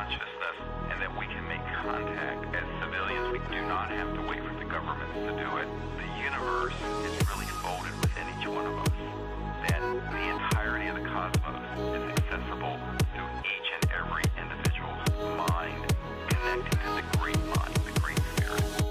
consciousness and that we can make contact as civilians. We do not have to wait for the governments to do it. The universe is really folded within each one of us. That the entirety of the cosmos is accessible through each and every individual's mind, connecting to the great mind, the great spirit.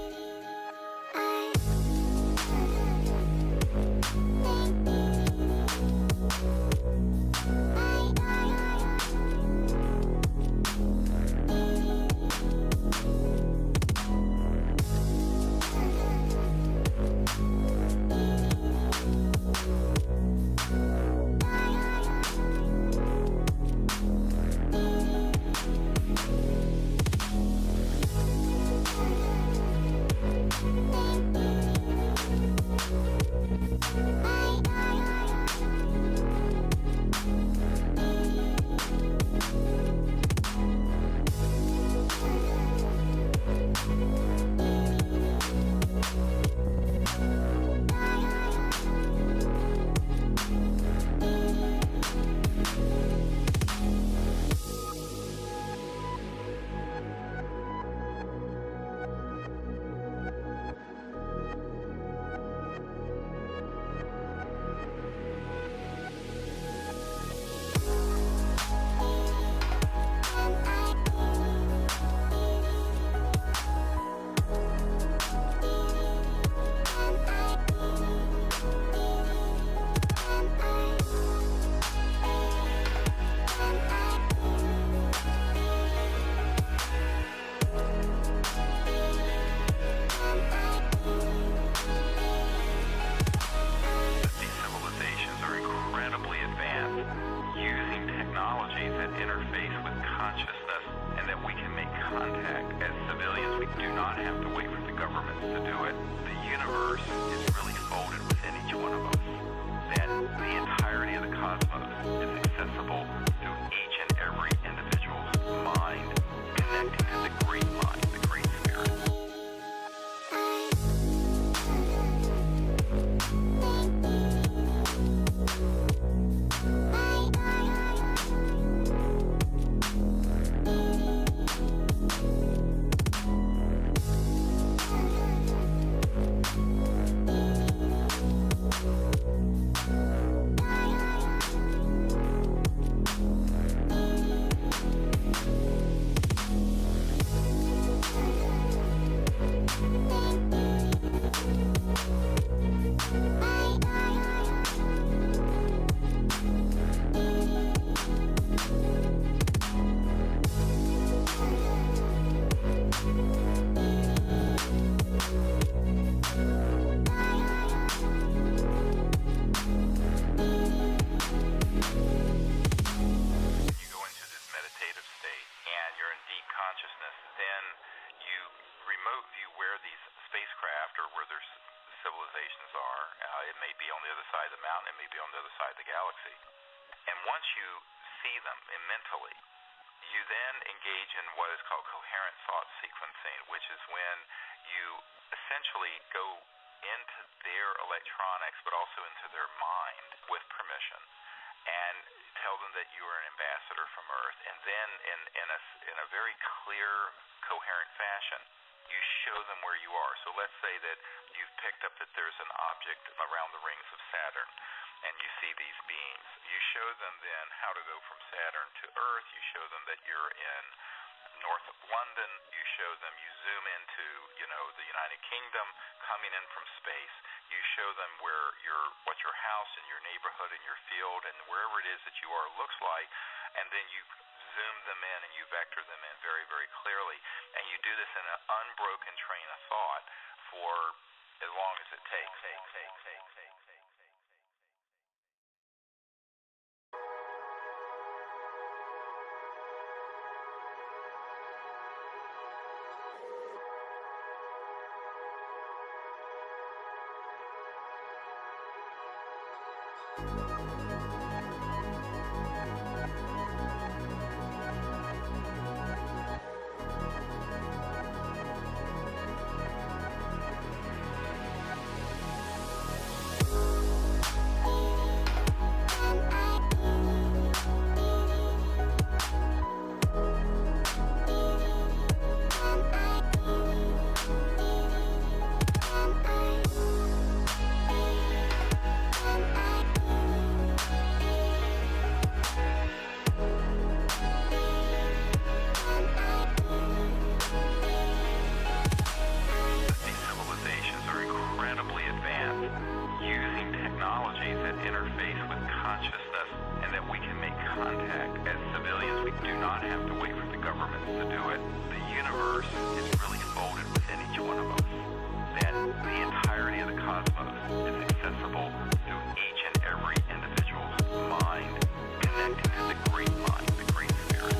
contact. As civilians, we do not have to wait for the government to do it. The universe is really folded within each one of us. That the entirety of the cosmos is accessible to each and every individual's mind, connected to the great mind, the great spirit.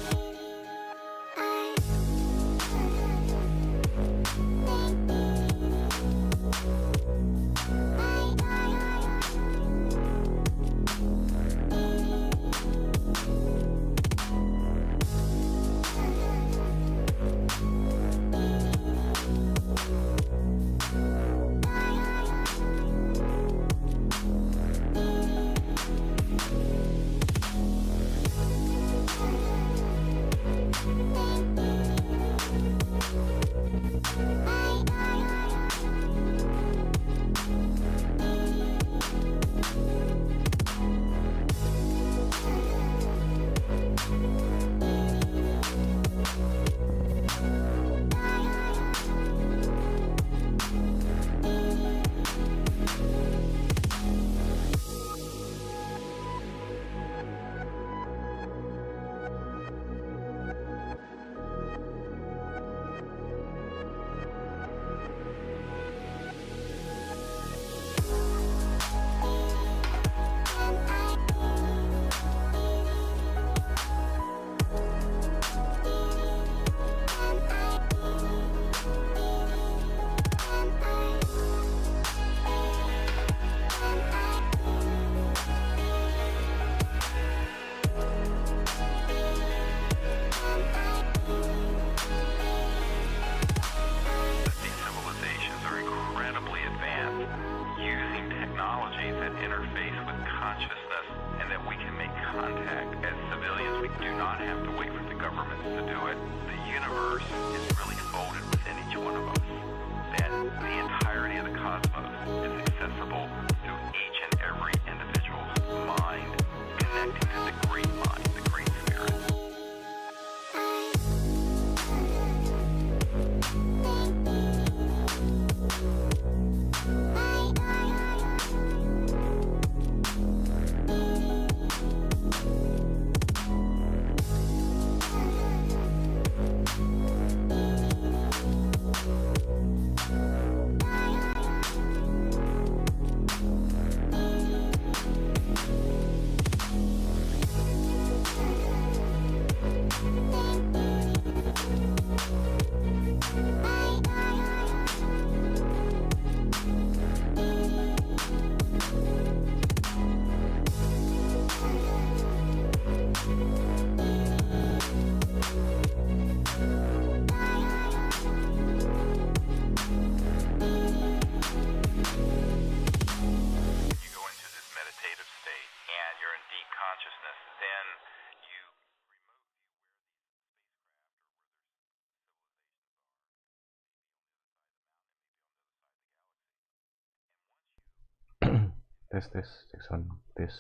Tes cek sound tes.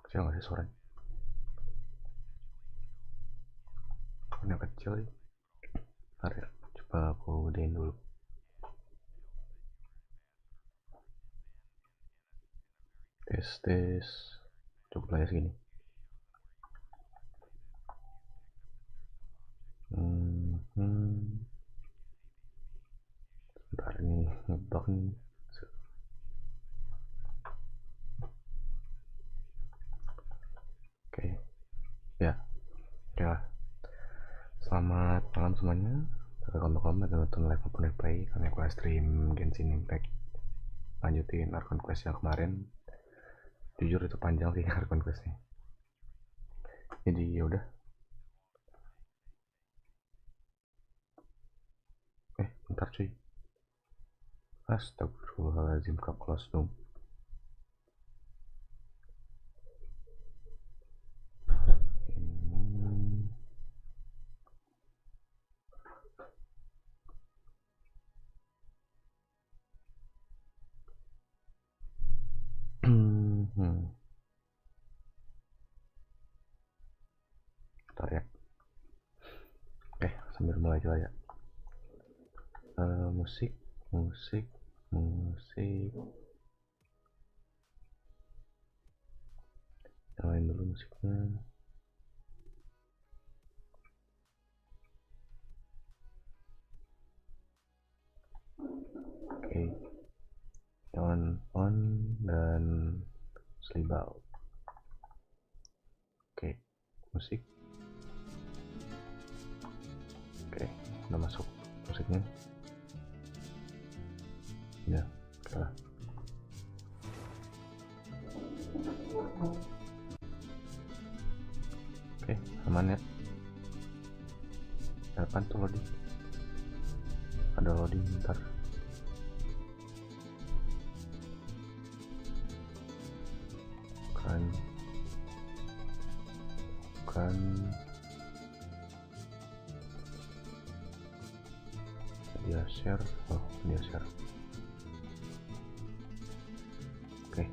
Kecil nggak sih suaranya? Ini kecil nih. Bentar ya, coba aku gedein dulu. Tes cukup lah ya segini. Bentar ini ngebug nih. Oke ya, oke lah. Selamat malam semuanya. Welcome dan nonton live maupun replay. Kami akan stream GENSHIN Impact. Lanjutin Archon Quest yang kemarin. Jujur itu panjang sih Archon Questnya. Jadi yaudah. Bentar cuy. Astagfirullahaladzim, kak close dong. Bentar ya. Oke, sambil mulai aja ya. Musik. musiknya. Oke, jangan on dan sleep out. Oke, musik. Oke, udah masuk musiknya. Ya, oke lah. Oke, aman ya. Apaan tuh loading? Ada loading bentar. Bukan dia share. Oh, dia share. Oke.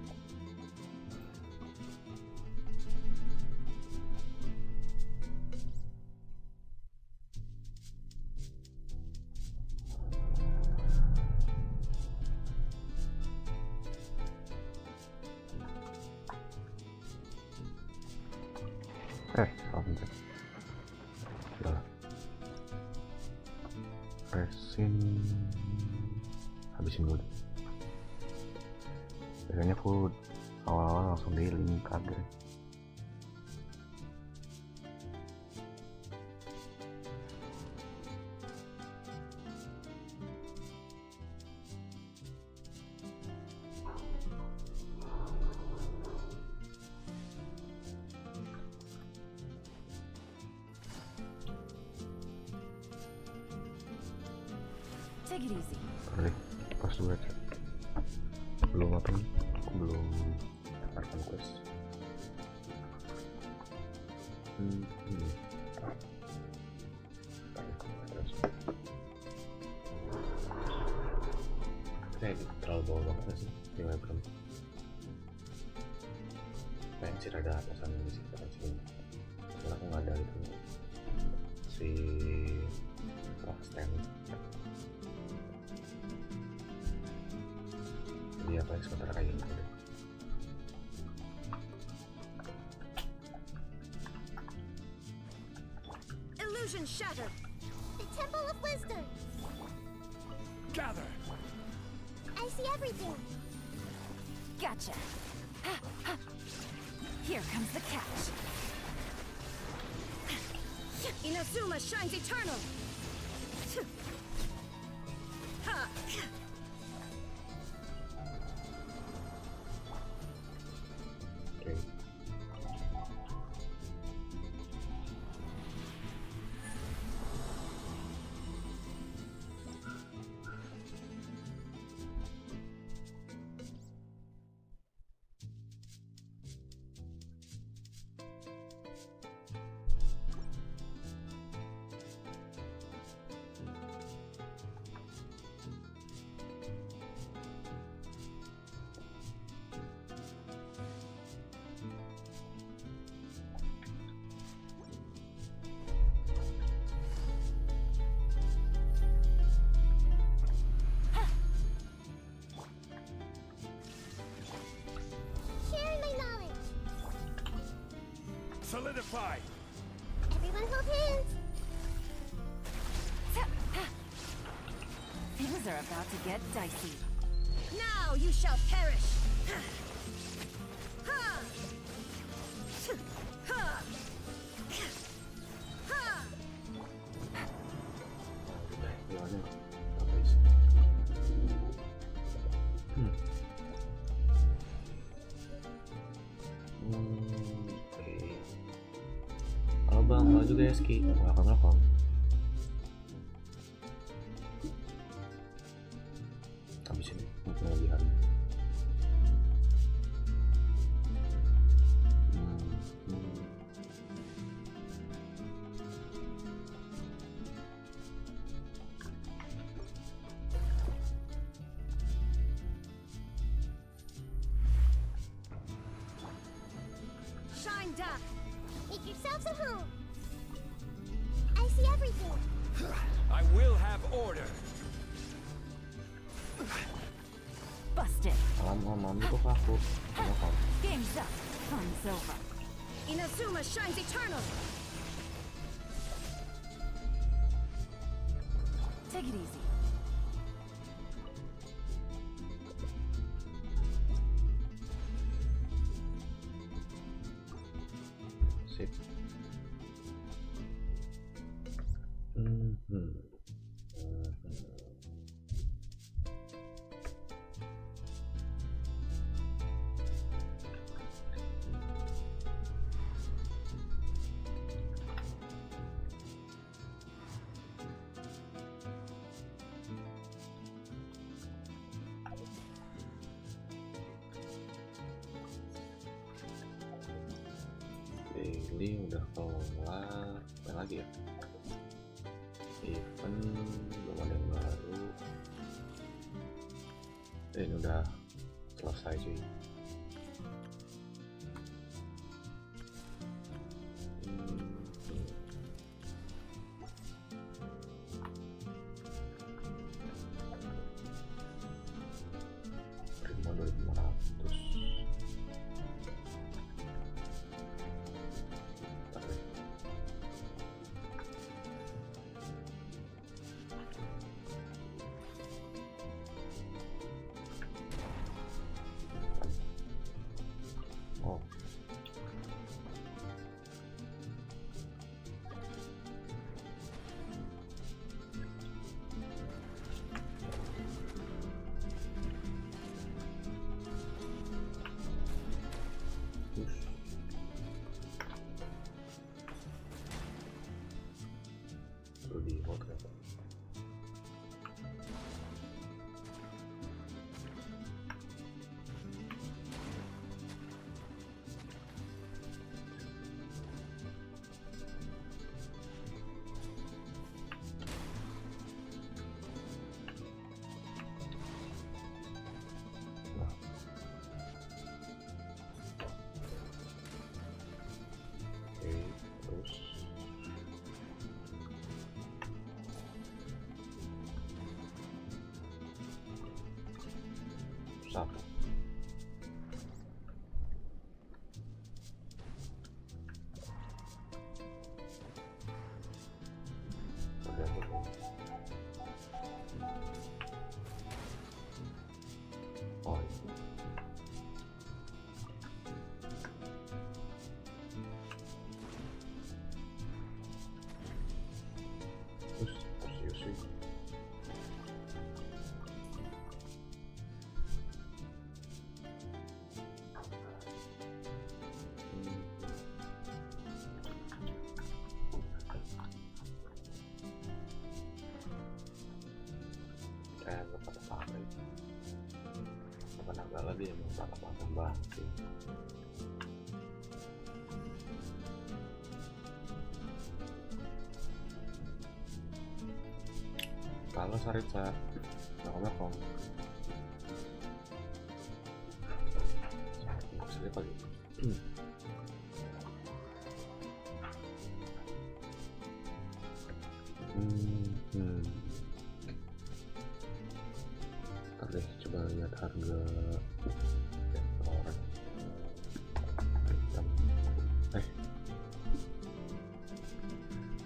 Salah pencet. Udah. Resin habisin dulu. Biasanya aku awal-awal langsung di link kaget. Take it easy. Oke, pas dulu aja. Belum apa nih? Belum akan quest. Ini terlalu bawah banget gak sih? Di webcam. Pengen sih rada atasan di sini, karena aku nggak ada itu si stand. Jadi apa yang sementara kayak gitu deh. Illusion shattered. The Temple of Wisdom. Gather! I see everything. Gotcha. Ha, ha. Here comes the catch. Inazuma shines eternal. Ha. Oke. Sharing my knowledge. Solidify! Everyone hold hands. Things are about to get dicey. Now you shall perish! Halo bang, halo juga ya Ski. Welcome. Habis ini mungkin lagi hari. Shine dark! Make yourselves at home. I see everything. I will have order! Busted. Malam itu aku. Game's up. Fun's over. Inazuma shines eternal. Take it easy. Sip. Daily udah keluar, apa lagi ya? Event belum ada yang baru. Ini udah selesai sih. Prima 2500. Oh, perlu di vote kan? Oke, terus satu. Udah belum? Oh, iya. Terus sih. Kayak apa-apa itu. Apa naga lagi yang apa-apa tambah sih. Kalau Saritsa, nakong. Maksudnya pagi. Ntar deh, coba lihat harga orang.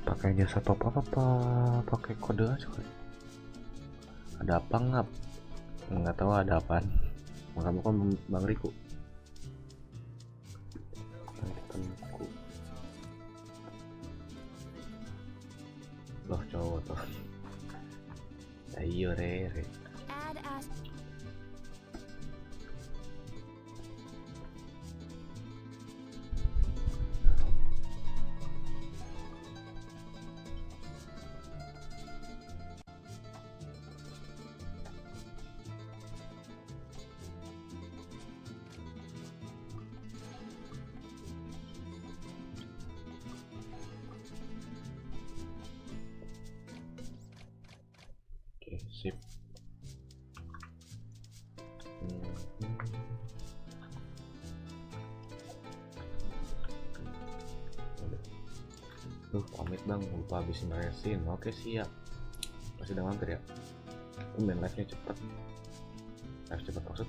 Pakai jasa top up apa pakai kode aja kali? Ada apa Ngab? Nggak tahu ada apaan. Kamu kan Bang Riku. Loh cowok tuh. Ayo re. Add as Oke, sip. Pamit bang, lupa habisin resin. Oke siap. Masih udah mampir ya? Main live nya cepet. Live cepet maksud.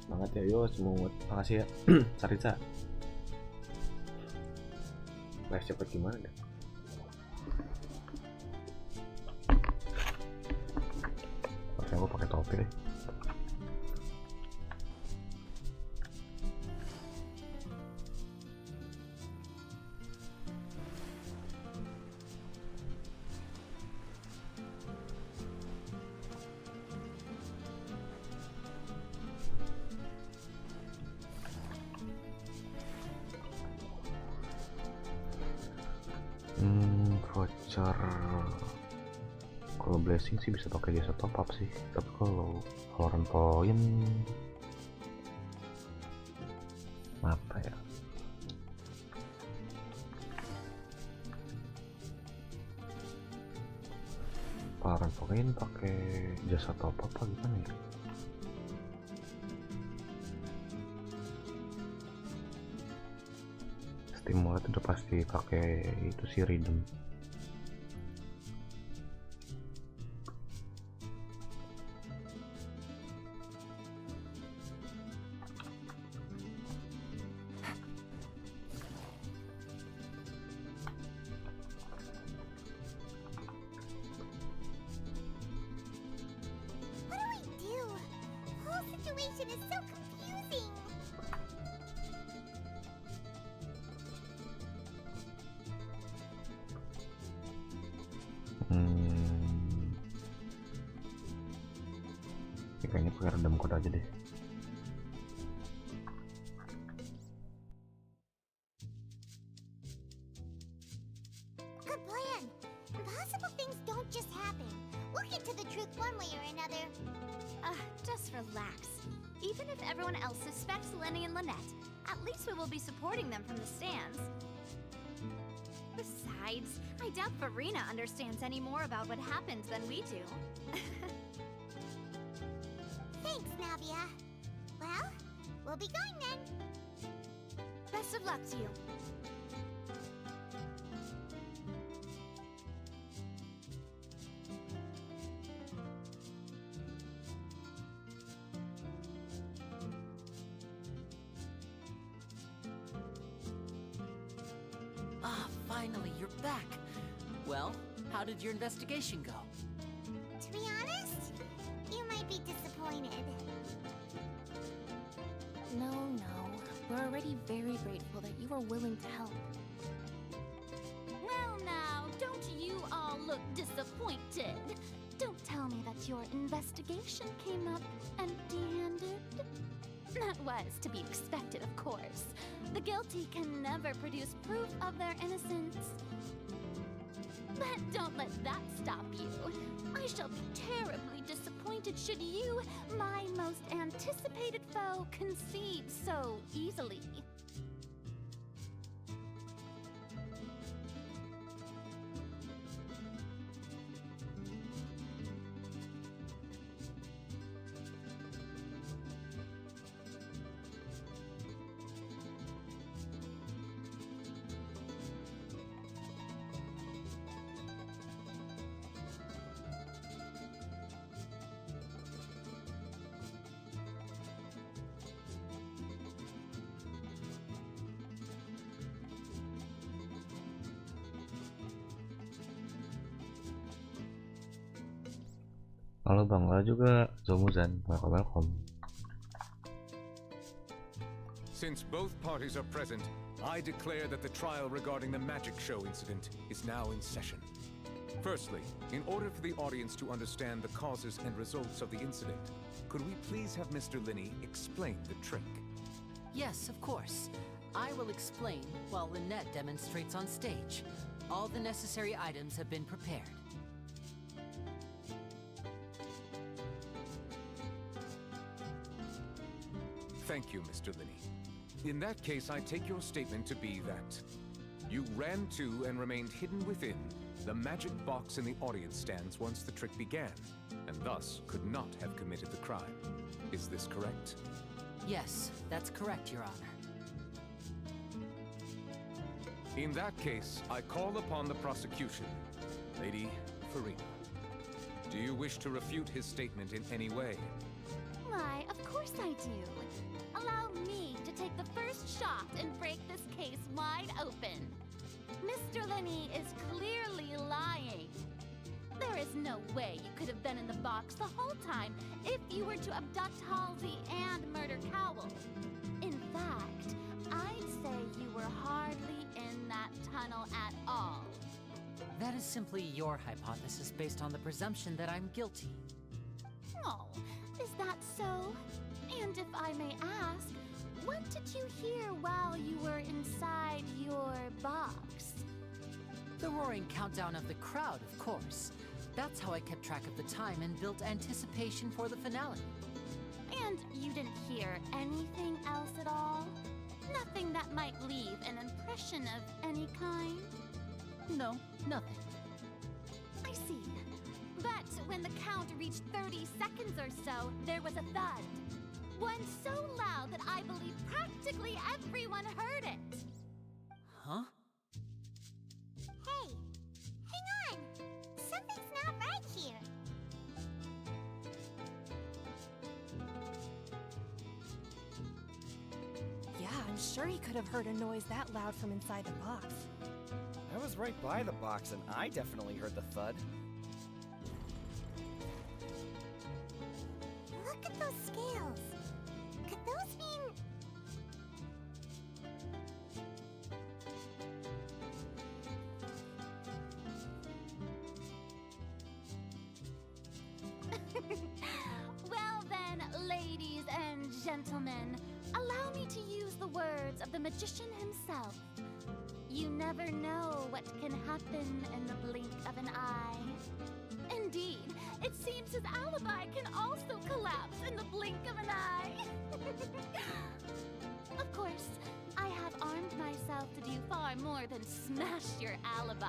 Semangat ya, yo semua. Makasih ya Saritsa. Flash cepet gimana deh? Harusnya gue pakai topi deh. Voucher kalau blessing sih bisa pakai jasa top up sih, tapi kalau keluaran poin apa ya? Keluaran poin pakai jasa top up apa gimana ya? Stimulat udah pasti pakai itu sih, redeem. What do we do? The whole situation is so confusing. Ya, kayaknya pakai redam code aja deh. Good plan. Impossible things don't just happen. We'll get to the truth one way or another. Just relax. Even if everyone else suspects Lenny and Lynette, at least we will be supporting them from the stands. Besides, I doubt Farina understands any more about what happened than we do. Thanks, Navia. Well, we'll be going then. Best of luck to you. Ah, finally, you're back. Well, how did your investigation go? To be honest, you might be disappointed. No. We're already very grateful that you are willing to help. Well now, don't you all look disappointed. Don't tell me that your investigation came up empty-handed. That was to be expected, of course. The guilty can never produce proof of their innocence. But don't let that stop you. I shall be terribly disappointed should you, my most anticipated foe, concede so easily. Halo Bang Lara juga, Zomuzan, welcome. Since both parties are present, I declare that the trial regarding the magic show incident is now in session. Firstly, in order for the audience to understand the causes and results of the incident, could we please have Mr. Linney explain the trick? Yes, of course. I will explain while Lynette demonstrates on stage. All the necessary items have been prepared. Thank you, Mr. Linney. In that case, I take your statement to be that you ran to and remained hidden within the magic box in the audience stands once the trick began, and thus could not have committed the crime. Is this correct? Yes, that's correct, Your Honor. In that case, I call upon the prosecution. Lady Farina, do you wish to refute his statement in any way? Why, of course I do. Allow me to take the first shot and break this case wide open. Mr. Linney is clearly lying. There is no way you could have been in the box the whole time if you were to abduct Halsey and murder Cowell. In fact, I'd say you were hardly in that tunnel at all. That is simply your hypothesis based on the presumption that I'm guilty. Oh, is that so? And if I may ask, what did you hear while you were inside your box? The roaring countdown of the crowd, of course. That's how I kept track of the time and built anticipation for the finale. And you didn't hear anything else at all? Nothing that might leave an impression of any kind? No, nothing. I see. But when the count reached 30 seconds or so, there was a thud. One so loud that I believe practically everyone heard it. Huh? Hey, hang on! Something's not right here. Yeah, I'm sure he could have heard a noise that loud from inside the box. I was right by the box and I definitely heard the thud. Look at those scales. Could those mean... Well then, ladies and gentlemen, allow me to use the words of the magician himself. You never know what can happen in the blink of an eye. Indeed, it seems his alibi can also collapse in the blink of an eye. Of course, I have armed myself to do far more than smash your alibi.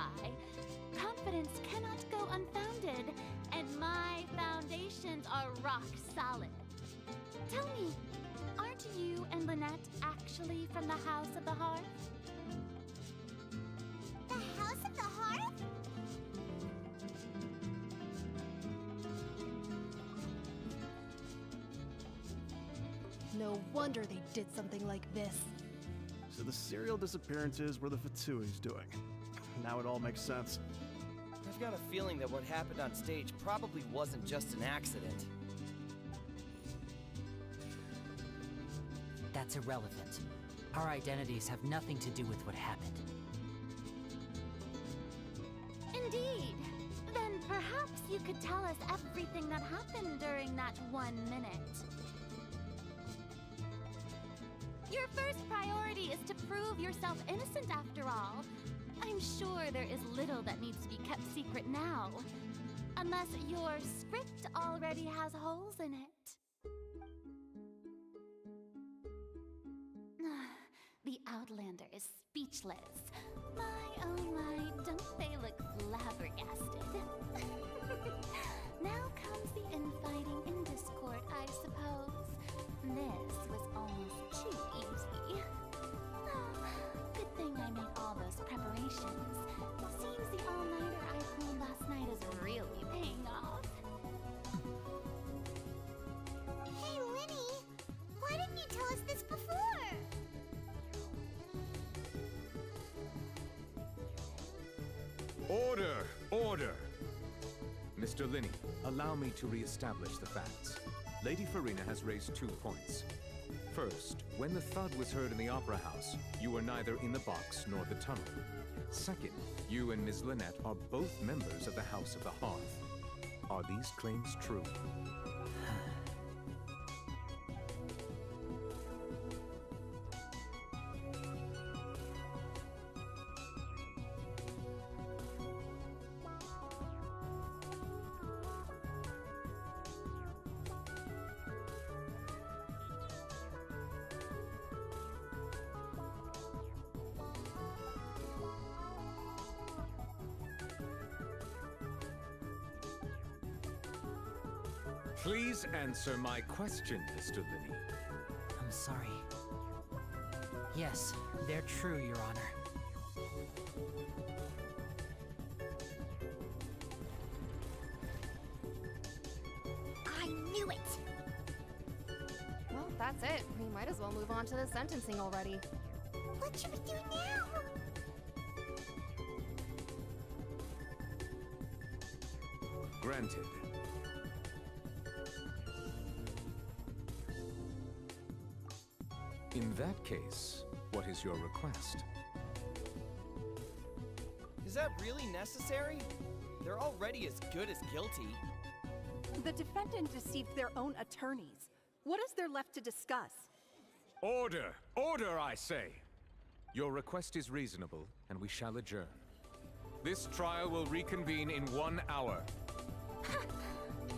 Confidence cannot go unfounded, and my foundations are rock solid. Tell me, aren't you and Lynette actually from the House of the Hearth? The House of the Hearth? No wonder they did something like this. So the serial disappearances were the Fatsui's doing. Now it all makes sense. I've got a feeling that what happened on stage probably wasn't just an accident. That's irrelevant. Our identities have nothing to do with what happened. Indeed. Then perhaps you could tell us everything that happened during that 1 minute. Your first priority is to prove yourself innocent after all. I'm sure there is little that needs to be kept secret now. Unless your script already has holes in it. The Outlander is speechless. My, oh my, don't they look flabbergasted? Now comes the infighting in discord, I suppose. This was almost too easy. Oh, good thing I made all those preparations. Seems the all-nighter I pulled last night is really paying off. Hey, Linny! Why didn't you tell us this before? Order! Order! Mr. Linney, allow me to re-establish the facts. Lady Farina has raised 2 points. First, when the thud was heard in the Opera House, you were neither in the box nor the tunnel. Second, you and Ms. Lynette are both members of the House of the Hearth. Are these claims true? Please answer my question, Mr. Linney. I'm sorry. Yes, they're true, Your Honor. I knew it! Well, that's it. We might as well move on to the sentencing already. What should we do now? Granted. In that case, what is your request? Is that really necessary? They're already as good as guilty. The defendant deceived their own attorneys. What is there left to discuss? Order! Order, I say! Your request is reasonable, and we shall adjourn. This trial will reconvene in 1 hour.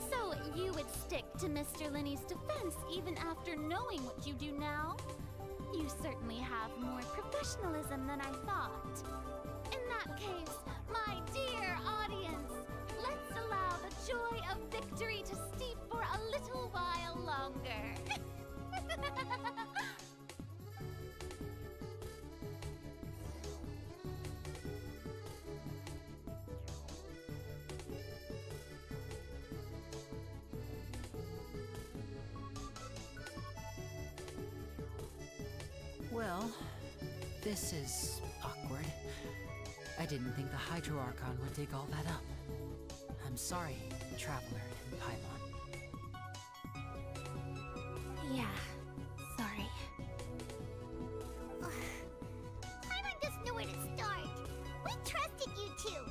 So you would stick to Mr. Linney's defense even after knowing what you do now? You certainly have more professionalism than I thought. In that case, my dear audience, let's allow the joy of victory to steep for a little while longer. Well, this is awkward. I didn't think the Hydroarchon would dig all that up. I'm sorry, Traveler and Pylon. Yeah, sorry. Paimon doesn't know where to start. We trusted you two.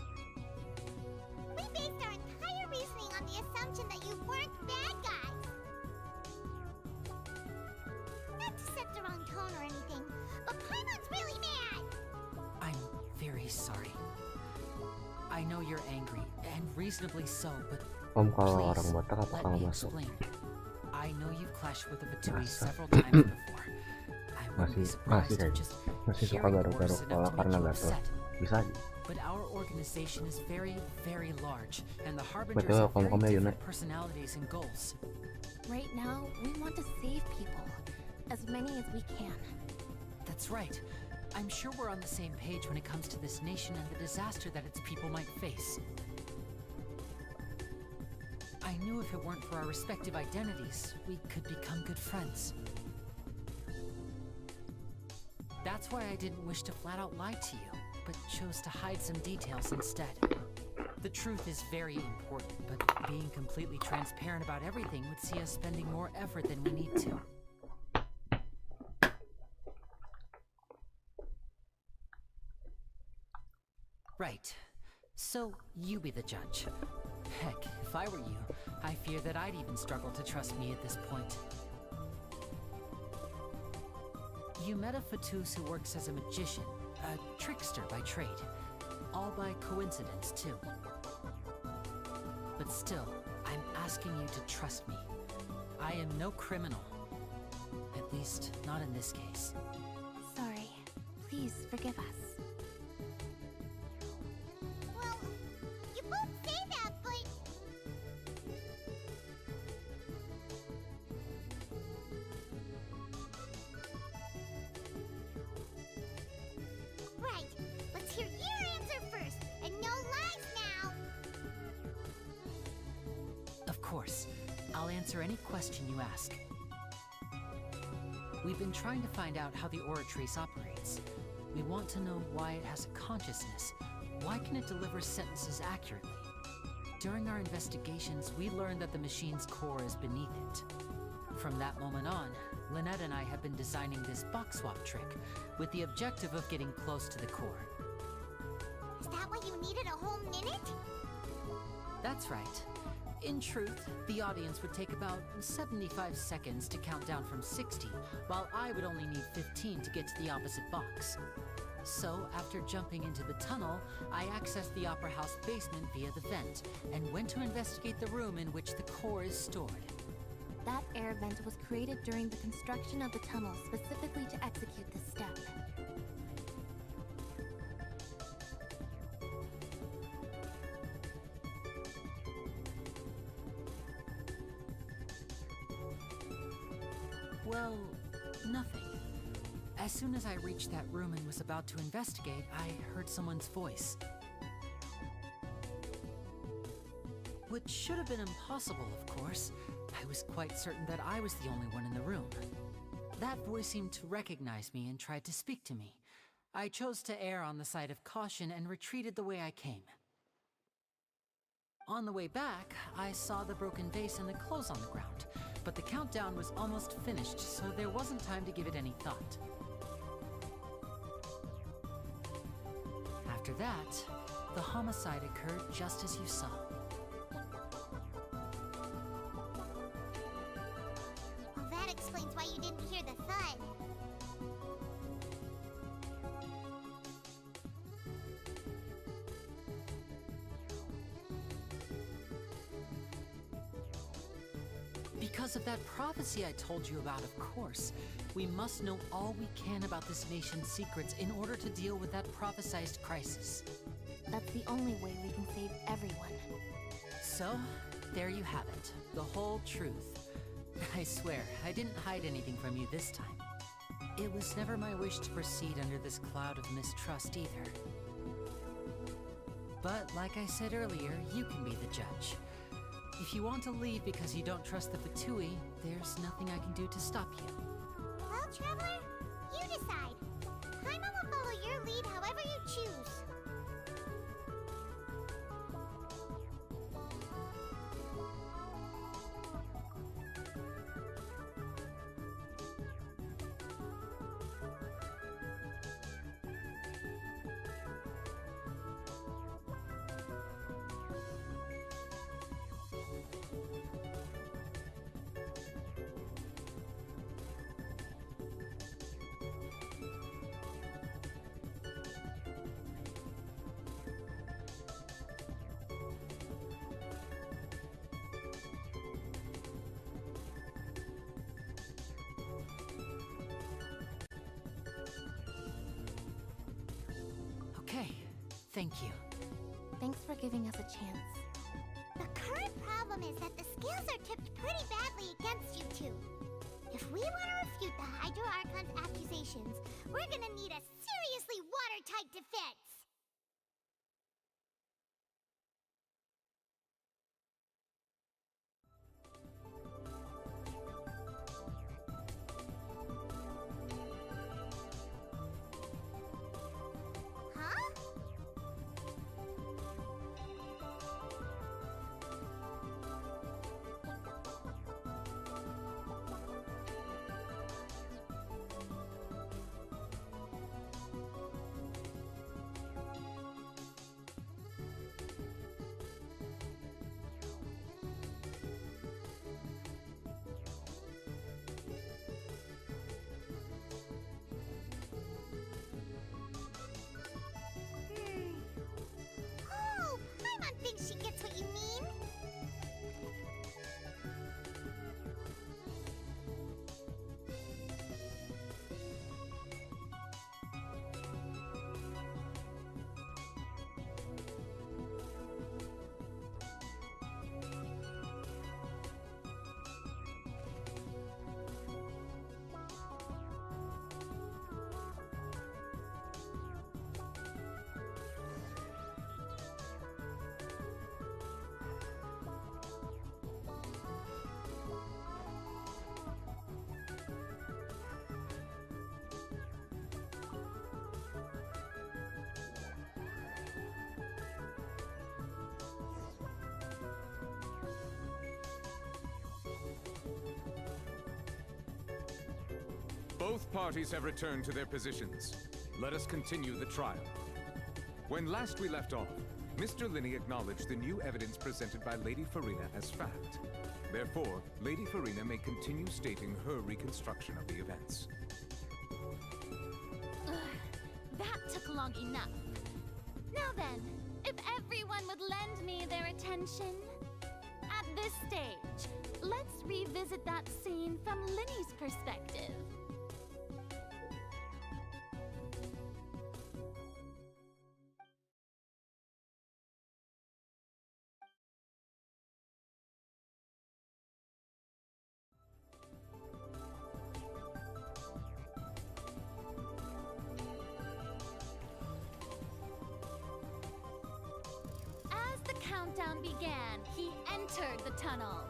We based our entire reasoning on the assumption that you weren't bad guys. Not to set the wrong tone or anything, but Paimon's really mad. I'm very sorry. I know you're angry, and reasonably so, but Om, kalau please, orang botak apakah let me masuk? explain. I know you've clashed with the Fatui Masa? several times before. I wouldn't be Masih surprised kayak if just masih suka hearing garuk-garuk worse kepala enough to karena make you gatel. upset. Bisa aja. But our organization is very, very large, and the harbingers Betul, have very kamu ya, different Yuna. personalities and goals. Right now, we want to save people. As many as we can. That's right. I'm sure we're on the same page when it comes to this nation and the disaster that its people might face. I knew if it weren't for our respective identities, we could become good friends. That's why I didn't wish to flat out lie to you, but chose to hide some details instead. The truth is very important, but being completely transparent about everything would see us spending more effort than we need to. Right. So, you be the judge. Heck, if I were you, I fear that I'd even struggle to trust me at this point. You met a Fatus who works as a magician, a trickster by trade. All by coincidence, too. But still, I'm asking you to trust me. I am no criminal. At least, not in this case. Sorry. Please forgive us. Well, you both say that, but... Right, let's hear your answer first, and no lies now! Of course. I'll answer any question you ask. We've been trying to find out how the Oratrice operates. We want to know why it has a consciousness. Why can it deliver sentences accurately? During our investigations, we learned that the machine's core is beneath it. From that moment on, Lynette and I have been designing this box swap trick with the objective of getting close to the core. Is that why you needed a whole minute? That's right. In truth, the audience would take about 75 seconds to count down from 60, while I would only need 15 to get to the opposite box. So, after jumping into the tunnel, I accessed the Opera House basement via the vent, and went to investigate the room in which the core is stored. That air vent was created during the construction of the tunnel specifically to execute this step. Well, nothing. As soon as I reached that room and was about to investigate, I heard someone's voice. Which should have been impossible, of course. I was quite certain that I was the only one in the room. That voice seemed to recognize me and tried to speak to me. I chose to err on the side of caution and retreated the way I came. On the way back, I saw the broken vase and the clothes on the ground, but the countdown was almost finished, so there wasn't time to give it any thought. After that, the homicide occurred just as you saw. Well, that explains why you didn't hear the thud. Because of that prophecy I told you about, of course. We must know all we can about this nation's secrets in order to deal with that prophesized crisis. That's the only way we can save everyone. So, there you have it. The whole truth. I swear, I didn't hide anything from you this time. It was never my wish to proceed under this cloud of mistrust either. But like I said earlier, you can be the judge. If you want to leave because you don't trust the Fatui, there's nothing I can do to stop you. Well, Traveler, you decide. Paimon will follow your lead however you choose. Okay, thank you. Thanks for giving us a chance. The current problem is that the scales are tipped pretty badly against you two. If we want to refute the Hydro Archon's accusations, we're gonna need a seriously watertight defense. Huh? Oh, Paimon thinks she gets what you mean. Both parties have returned to their positions. Let us continue the trial. When last we left off, Mr. Linney acknowledged the new evidence presented by Lady Farina as fact. Therefore, Lady Farina may continue stating her reconstruction of the events. That took long enough. Now then, if everyone would lend me their attention. At this stage, let's revisit that scene from Linney's perspective. As the countdown began, he entered the tunnel.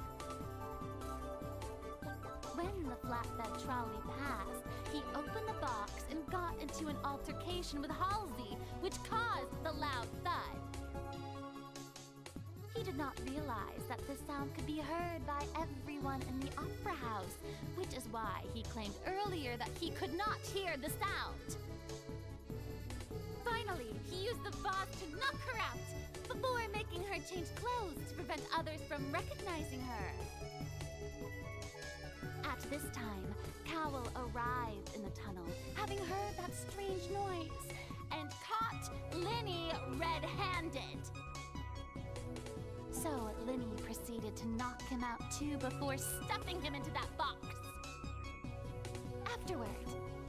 When the flatbed trolley passed, he opened the box and got into an altercation with Halsey, which caused the loud thud. He did not realize that the sound could be heard by everyone in the opera house, which is why he claimed earlier that he could not hear the sound. Finally, he used the vase to knock her out, before making her change clothes to prevent others from recognizing her. At this time, Cowell arrived in the tunnel, having heard that strange noise, and caught Linny red-handed. So Linny proceeded to knock him out too before stuffing him into that box. Afterward,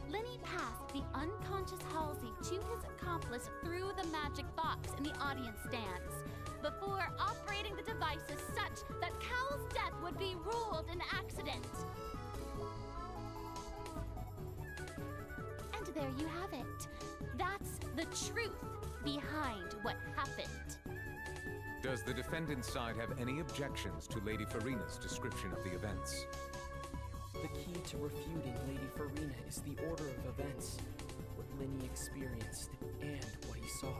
Linny passed the unconscious Halsey to his accomplice through the magic box in the audience stands, before operating the devices such that Cowell's death would be ruled an accident. And there you have it. That's the truth behind what happened. Does the defendant's side have any objections to Lady Farina's description of the events? The key to refuting Lady Farina is the order of events, what Linny experienced, and what he saw.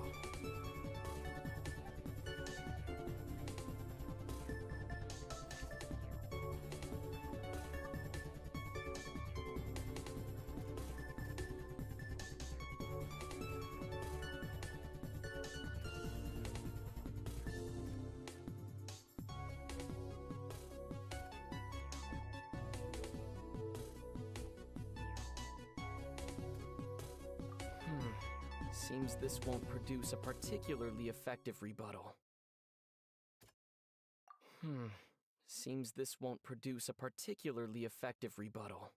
Seems this won't produce a particularly effective rebuttal. Seems this won't produce a particularly effective rebuttal.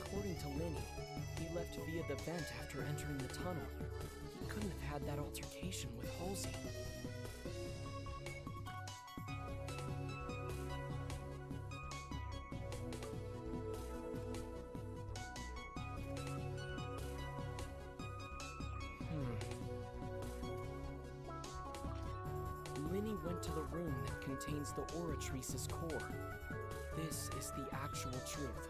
According to Linny, he left via the vent after entering the tunnel. He couldn't have had that altercation with Halsey. Linny went to the room that contains the Oratrice's core. This is the actual truth.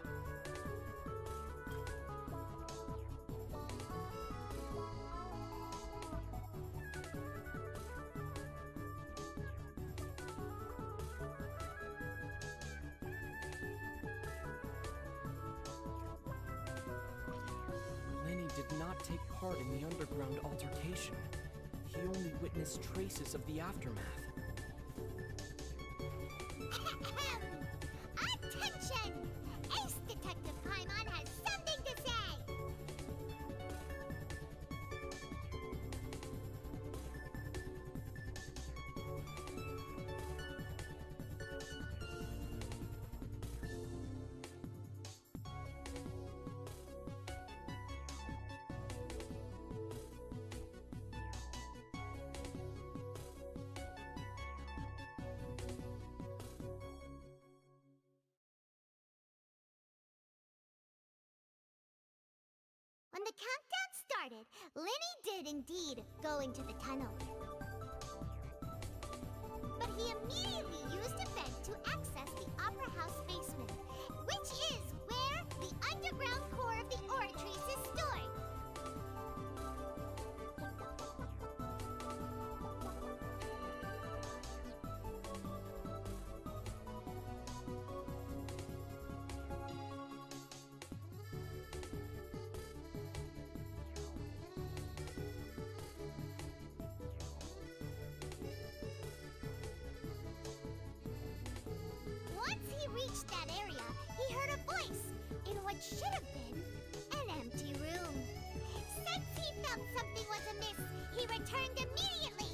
Linny did not take part in the underground altercation. He only witnessed traces of the aftermath. Attention! Ace Detective Paimon has something to say! When the countdown started, Linny did indeed go into the tunnel. But he immediately used a vent to access the Opera House basement, which is where the underground core of the Oratrice is stored. Once he reached that area, he heard a voice in what should have been an empty room. Since he felt something was amiss, he returned immediately.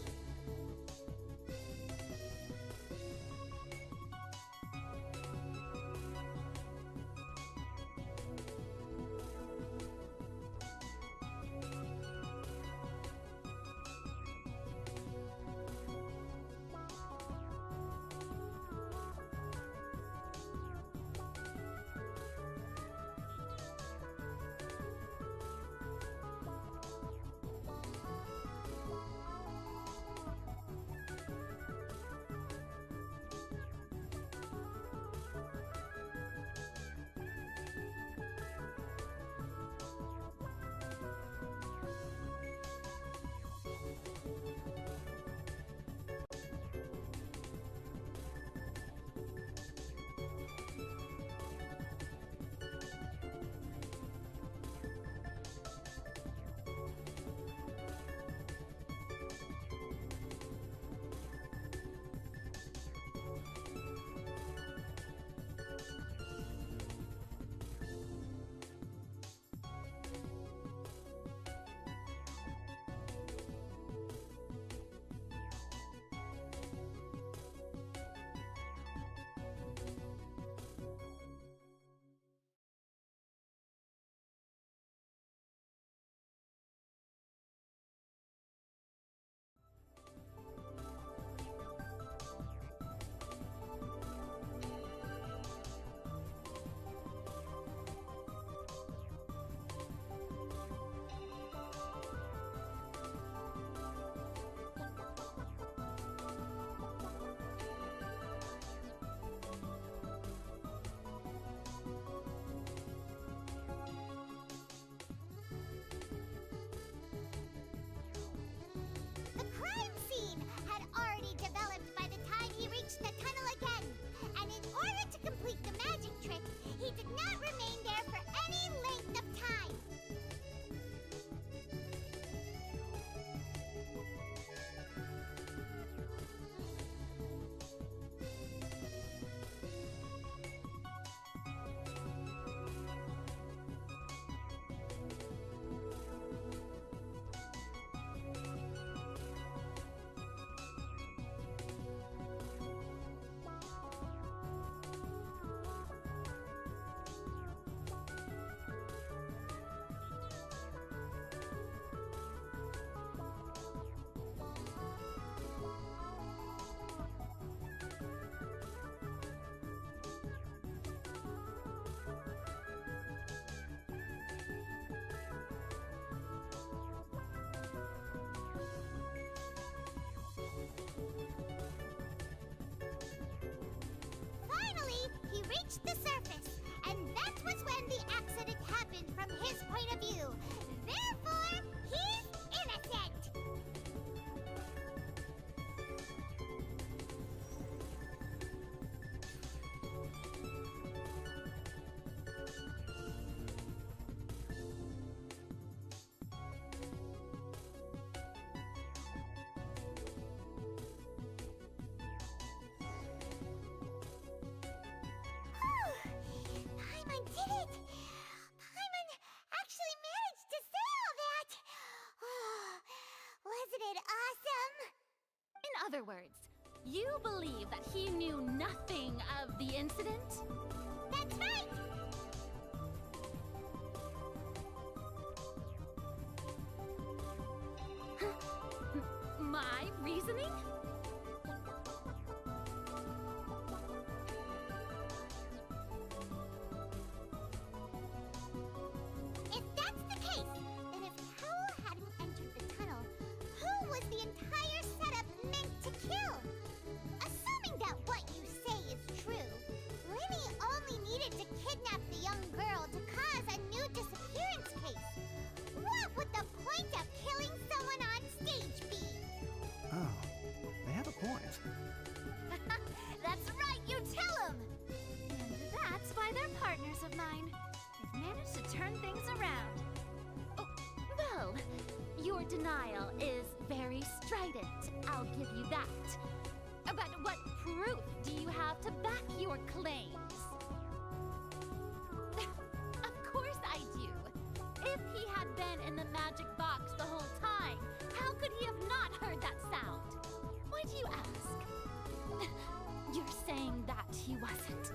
happened from his point of view. Therefore, he's innocent. Paimon did it! Paimon actually managed to say all that! Wasn't it awesome? In other words, you believe that he knew nothing of the incident? That's right! My reasoning? If that's the case, then if Tahu hadn't entered the tunnel, who was the entire setup meant to kill? Assuming that what you say is true, Linny only needed to kidnap the young girl to cause a new disappearance case. What would the point of killing someone on stage be? Oh, they have a point. That's right, you tell him! And that's why they're partners of mine. They've managed to turn things around. Oh, well, your denial is very strident, I'll give you that. But what proof do you have to back your claims? Of course I do. If he had been in the magic box the whole time, how could he have not heard that sound? Why do you ask? You're saying that he wasn't.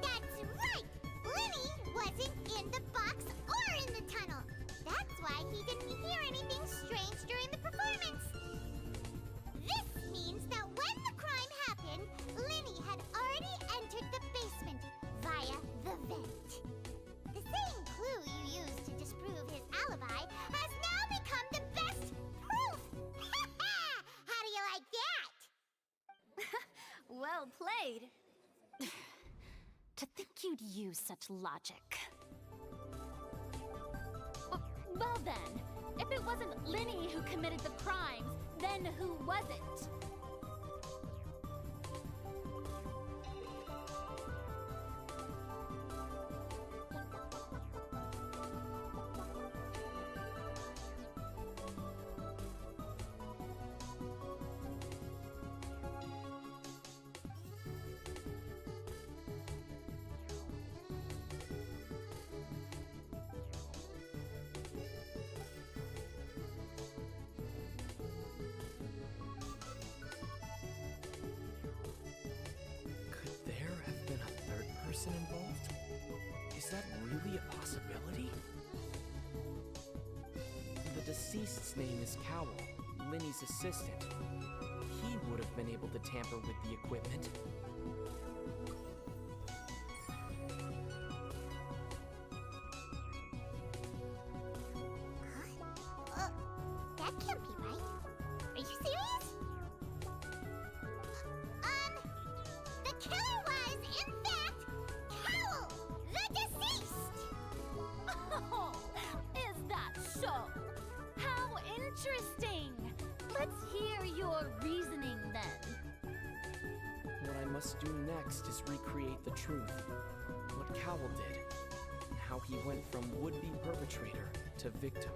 That's right! Linny wasn't in the box or in the tunnel. That's why he didn't hear anything strange during the performance. This means that when the crime happened, Linny had already entered the basement via the vent. The same clue you used to disprove his alibi has now become the best proof! How do you like that? Well played. To think you'd use such logic. Well then, if it wasn't Linny who committed the crimes, then who was it? Could there have been a third person involved? Is that really a possibility? The deceased's name is Cowell, Linny's assistant. He would have been able to tamper with the equipment. That can't be right. Are you serious? The killer was, in fact, Cowell, the deceased! Oh, is that so? How interesting! Let's hear your reasoning then. What I must do next is recreate the truth. What Cowell did, and how he went from would-be perpetrator to victim.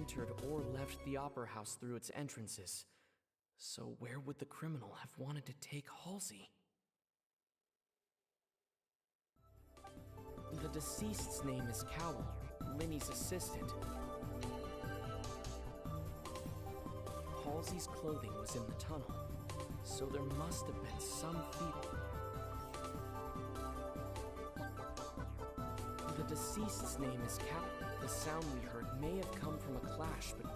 entered or left the opera house through its entrances. So where would the criminal have wanted to take Halsey? The deceased's name is Cowell, Linny's assistant. Halsey's clothing was in the tunnel, so there must have been some thief. The deceased's name is Cowell. The sound we heard may have come from a clash, but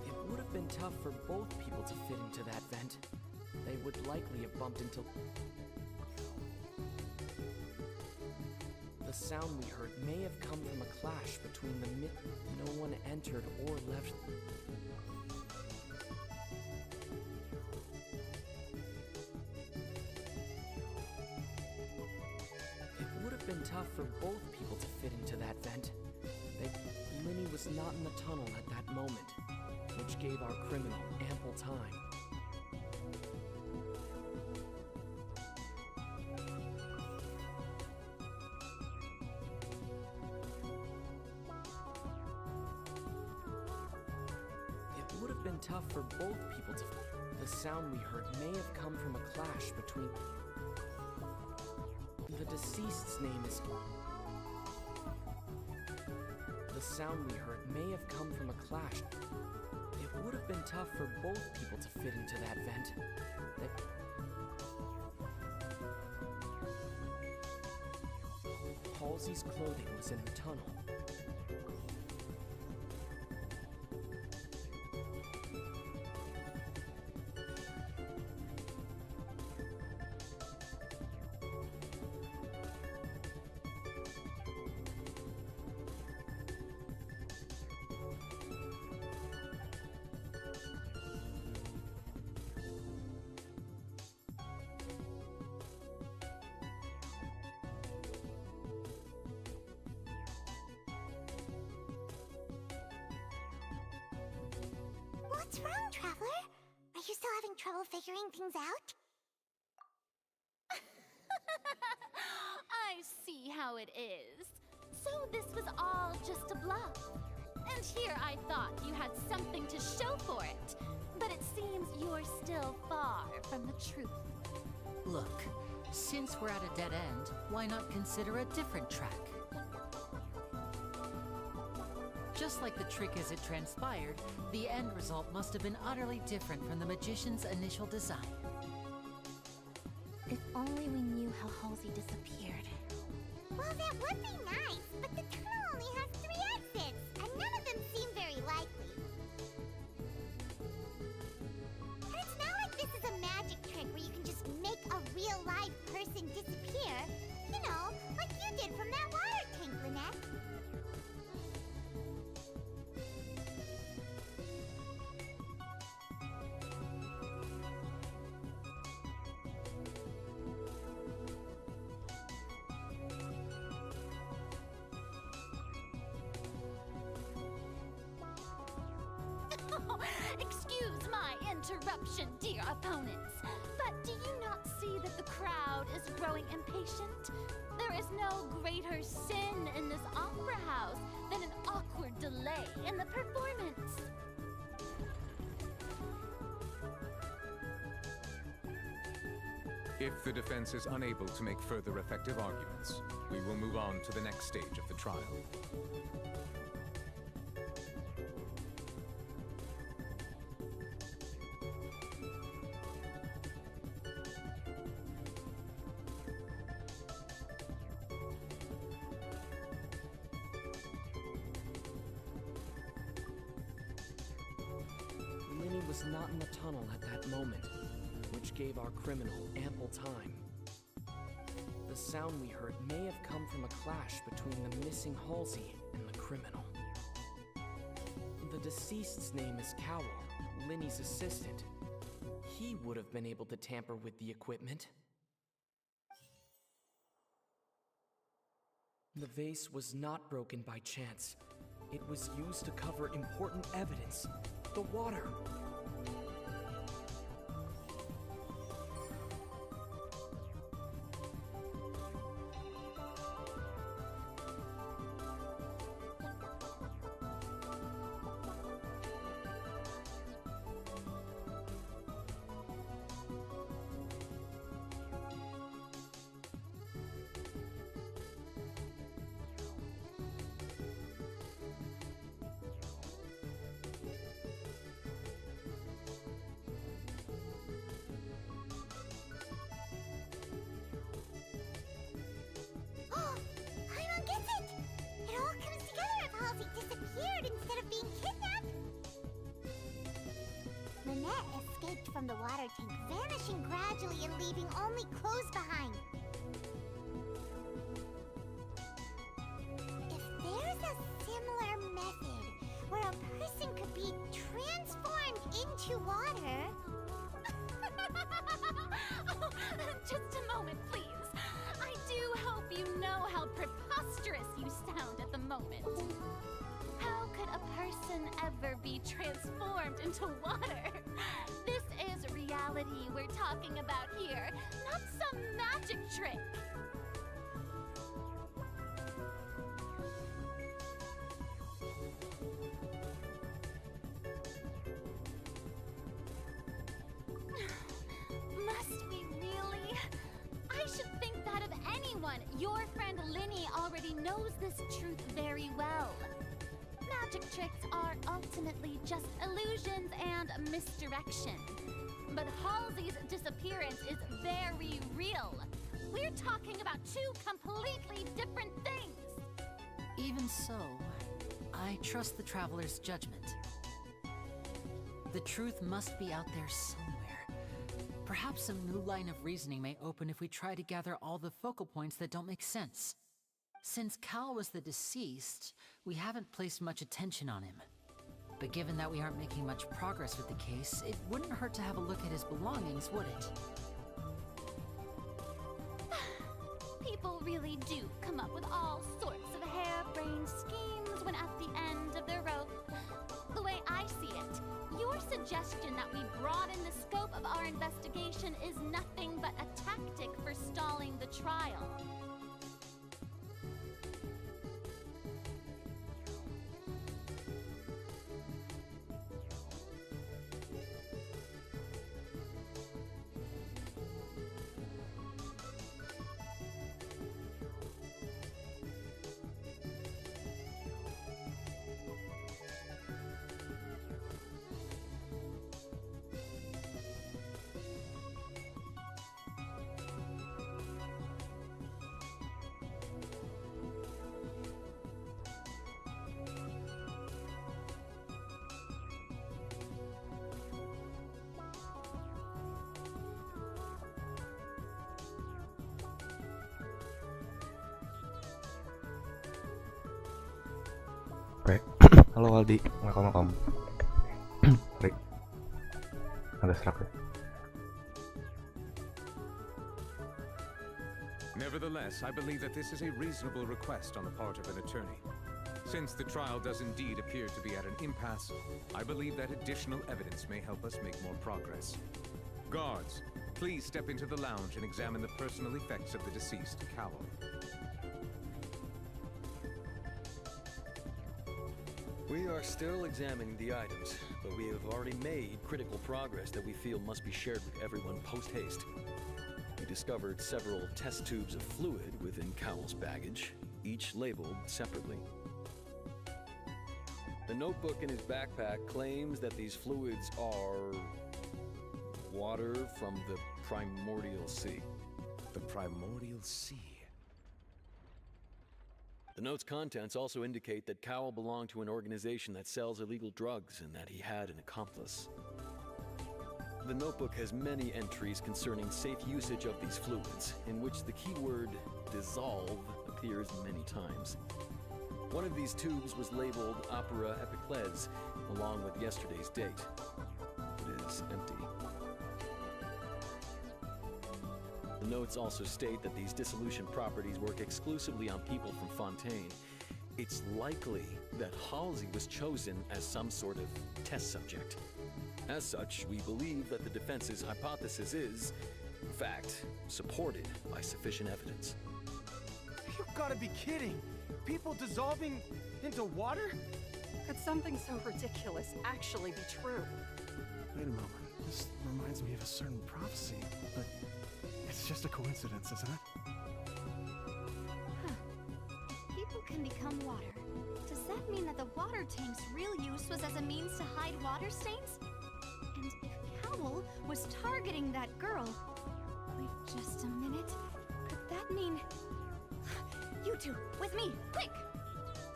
it would have been tough for both people to fit into that vent. They would likely have bumped into... The sound we heard may have come from a clash between the No one entered or left. It would have been tough for both people to fit into that vent. Linny was not in the tunnel at that moment, which gave our criminal ample time. It would have been tough for both people to... The sound we heard may have come from a clash between... The deceased's name is... The sound we heard may have come from a clash. It would have been tough for both people to fit into that vent. Halsey's clothing was in the tunnel. What's wrong, Traveler? Are you still having trouble figuring things out? I see how it is. So this was all just a bluff. And here I thought you had something to show for it. But it seems you're still far from the truth. Look, since we're at a dead end, why not consider a different track? Just like the trick as it transpired, the end result must have been utterly different from the magician's initial design. If only we knew how Halsey disappeared. Well, that would be nice, but the tunnel only has 3 exits, and none of them seem very likely. And it's not like this is a magic trick where you can just make a real live person disappear. You know, like you did from that water tank, Lynette. Excuse my interruption, dear opponents, but do you not see that the crowd is growing impatient? There is no greater sin in this opera house than an awkward delay in the performance. If the defense is unable to make further effective arguments, we will move on to the next stage of the trial. Linny was not in the tunnel at that moment, which gave our criminal ample time. The sound we heard may have come from a clash between the missing Halsey and the criminal. The deceased's name is Cowell, Linny's assistant. He would have been able to tamper with the equipment. The vase was not broken by chance. It was used to cover important evidence. The water. escaped from the water tank, vanishing gradually and leaving only clothes behind. If there's a similar method where a person could be transformed into water... Oh, just a moment, please. I do hope you know how preposterous you sound at the moment. How could a person ever be transformed into water? This is reality we're talking about here, not some magic trick. Must we really? I should think that of anyone. Your friend Linny already knows this truth very well. Magic tricks are ultimately just illusions and misdirection. But Halsey's disappearance is very real. We're talking about two completely different things. Even so, I trust the traveler's judgment. The truth must be out there somewhere. Perhaps some new line of reasoning may open if we try to gather all the focal points that don't make sense. Since Cal was the deceased, we haven't placed much attention on him. But given that we aren't making much progress with the case, it wouldn't hurt to have a look at his belongings, would it? People really do come up with all sorts of harebrained schemes when at the end of their rope. The way I see it, your suggestion that we broaden the scope of our investigation is nothing but a tactic for stalling the trial. Oke, halo Aldi, welcome. Baik, agak serak ya. Nevertheless, I believe that this is a reasonable request on the part of an attorney. Since the trial does indeed appear to be at an impasse, I believe that additional evidence may help us make more progress. Guards, please step into the lounge and examine the personal effects of the deceased, Cowell. We are still examining the items, but we have already made critical progress that we feel must be shared with everyone post-haste. We discovered several test tubes of fluid within Cowell's baggage, each labeled separately. The notebook in his backpack claims that these fluids are water from the primordial sea. The primordial sea? The note's contents also indicate that Cowell belonged to an organization that sells illegal drugs and that he had an accomplice. The notebook has many entries concerning safe usage of these fluids, in which the keyword dissolve appears many times. One of these tubes was labeled Opera Epiclese, along with yesterday's date. It is empty. The notes also state that these dissolution properties work exclusively on people from Fontaine. It's likely that Halsey was chosen as some sort of test subject. As such, we believe that the defense's hypothesis is, in fact, supported by sufficient evidence. You've got to be kidding! People dissolving into water? Could something so ridiculous actually be true? Wait a moment. This reminds me of a certain prophecy, but it's just a coincidence, isn't it? Huh. People can become water. Does that mean that the water tank's real use was as a means to hide water stains? And if Cowell was targeting that girl... Wait just a minute. Could that mean... You two, with me, quick!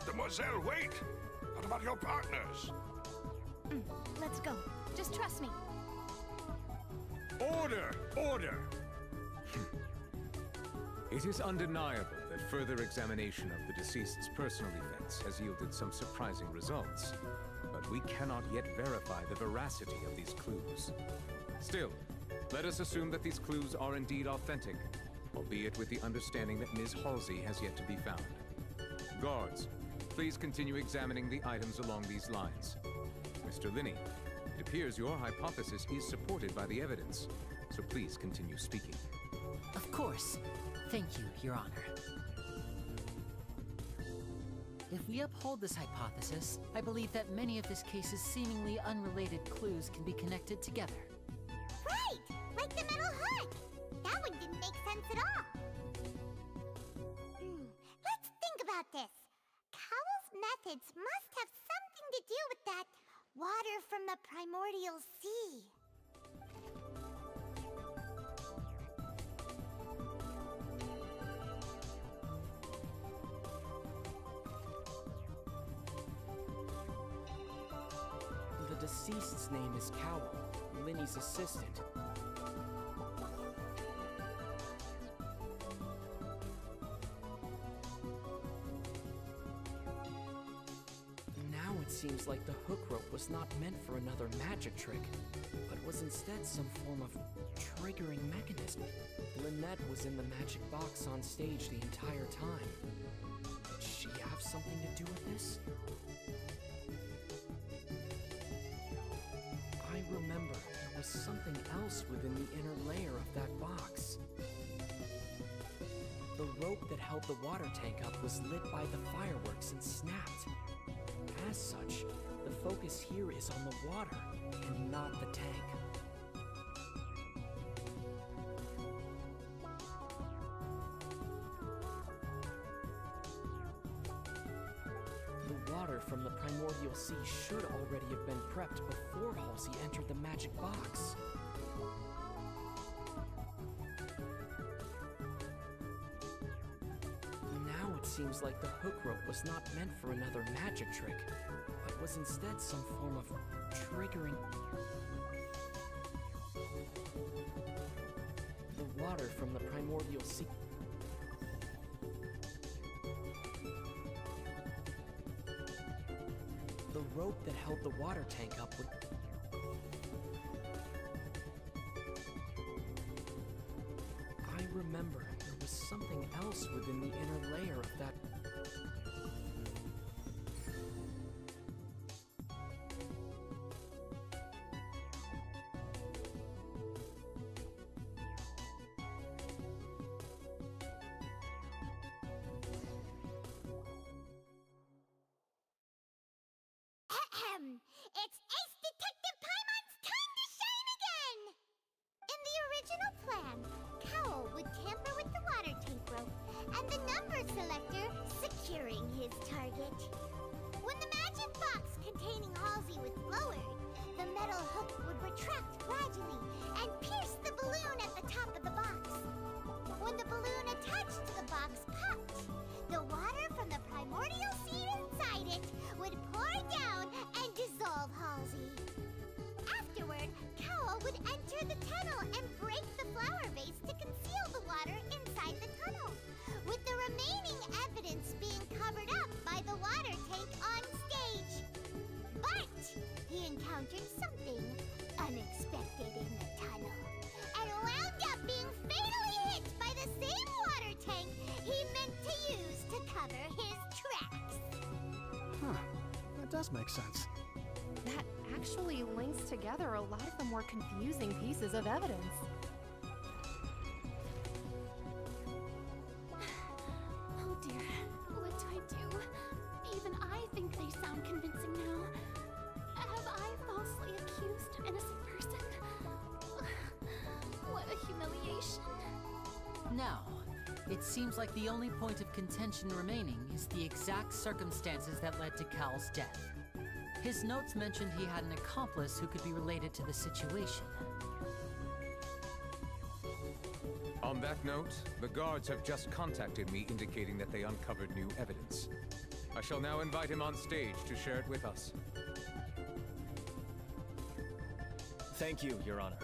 Demoiselle, wait! What about your partners? Let's go. Just trust me. Order! Order! It is undeniable that further examination of the deceased's personal effects has yielded some surprising results, but we cannot yet verify the veracity of these clues. Still, let us assume that these clues are indeed authentic, albeit with the understanding that Ms. Halsey has yet to be found. Guards, please continue examining the items along these lines. Mr. Linney, it appears your hypothesis is supported by the evidence, so please continue speaking. Of course. Thank you, Your Honor. If we uphold this hypothesis, I believe that many of this case's seemingly unrelated clues can be connected together. Right! Like the metal hook! That one didn't make sense at all. Let's think about this. Cowell's methods must have something to do with that water from the primordial sea. The deceased's name is Cowell, Linny's assistant. Now it seems like the hook rope was not meant for another magic trick, but was instead some form of triggering mechanism. Lynette was in the magic box on stage the entire time. Did she have something to do with this? I remember there was something else within the inner layer of that box. The rope that held the water tank up was lit by the fireworks and snapped. As such, the focus here is on the water and not the tank. The water from the primordial sea should already have been prepped before Halsey entered the magic box. Now it seems like the hook rope was not meant for another magic trick, but was instead some form of triggering. The water from the primordial sea. The rope that held the water tank up would... I remember there was something else within the inner layer of that... It's Ace Detective Paimon's time to shine again! In the original plan, Cowell would tamper with the water tank rope and the number selector securing his target. When the magic box containing Halsey was lowered, the metal hook would retract gradually and pierce the balloon at the top of the box. When the balloon attached to the box popped, the water from the primordial seed inside it would pour down and dissolve Halsey. Afterward, Cowell would enter the tunnel and break the flower vase to conceal the water inside the tunnel, with the remaining evidence being covered up by the water tank on stage. But he encountered something unexpected in the tunnel, and wound up being fatally hit by the same water tank he meant to use to cover his tracks. Huh. That does make sense. That actually links together a lot of the more confusing pieces of evidence. Oh dear, what do I do? Even I think they sound convincing now. Have I falsely accused an innocent person? What a humiliation. Now, it seems like the only point of contention remaining is the exact circumstances that led to Cal's death. His notes mentioned he had an accomplice who could be related to the situation. On that note, the guards have just contacted me indicating that they uncovered new evidence. I shall now invite him on stage to share it with us. Thank you, Your Honor.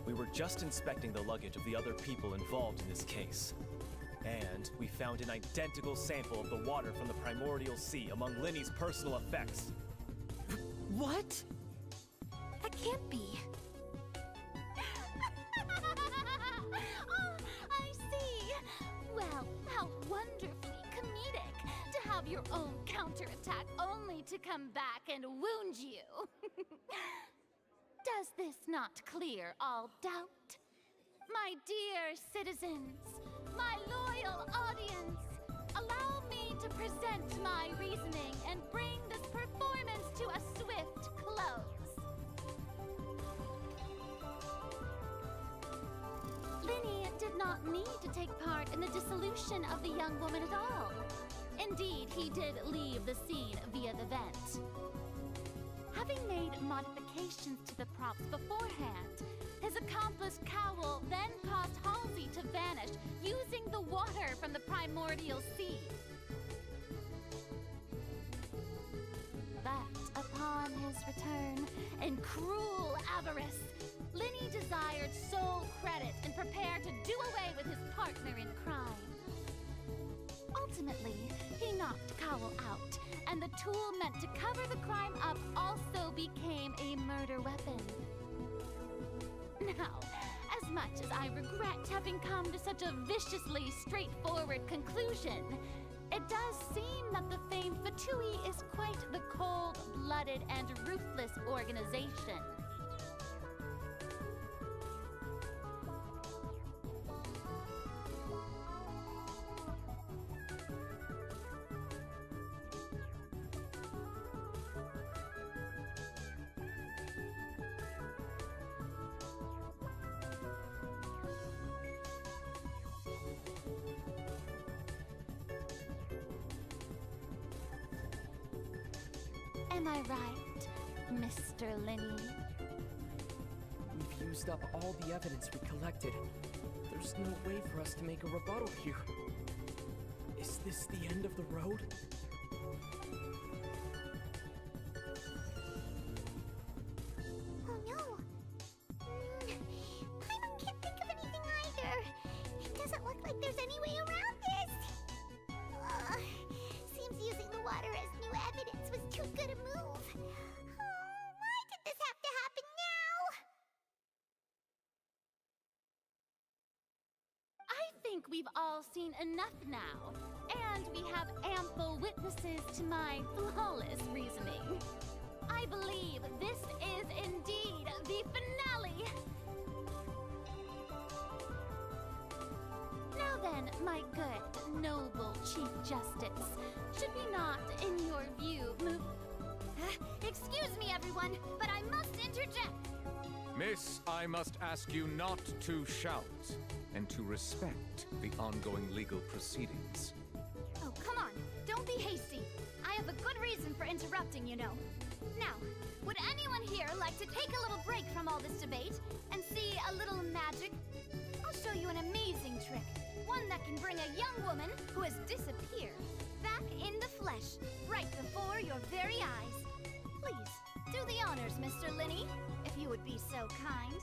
We were just inspecting the luggage of the other people involved in this case. And we found an identical sample of the water from the primordial sea among Linny's personal effects. What? That can't be. Oh, I see. Well, how wonderfully comedic to have your own counterattack only to come back and wound you. Does this not clear all doubt? My dear citizens, my loyal audience, allow me to present my reasoning and bring this performance to a swift close. Linny did not need to take part in the dissolution of the young woman at all. Indeed, he did leave the scene via the vent. Having made modifications to the props beforehand, his accomplice Cowell then caused Halsey to vanish using the water from the primordial sea. But upon his return, in cruel avarice, Linny desired sole credit and prepared to do away with his partner in crime. Ultimately, he knocked Cowell out, and the tool meant to cover the crime up also became a murder weapon. Now, as much as I regret having come to such a viciously straightforward conclusion, it does seem that the famed Fatui is quite the cold-blooded and ruthless organization. Am I right, Mr. Linny? We've used up all the evidence we collected. There's no way for us to make a rebuttal here. Is this the end of the road? Oh no. Paimon can't think of anything either. It doesn't look like there's any way around this. Seems using the water as new evidence was too good a move. Why did this have to happen now? I think we've all seen enough now, and we have ample witnesses to my flawless reasoning. I believe this is indeed the finale. Now then, my good, noble Chief Justice, should we not, in your view, move... Excuse me, everyone, but I must interject. Miss, I must ask you not to shout and to respect the ongoing legal proceedings. Oh, come on. Don't be hasty. I have a good reason for interrupting, you know. Now, would anyone here like to take a little break from all this debate and see a little magic? I'll show you an amazing trick. One that can bring a young woman who has disappeared back in the flesh, right before your very eyes. Please, do the honors, Mr. Linny, if you would be so kind.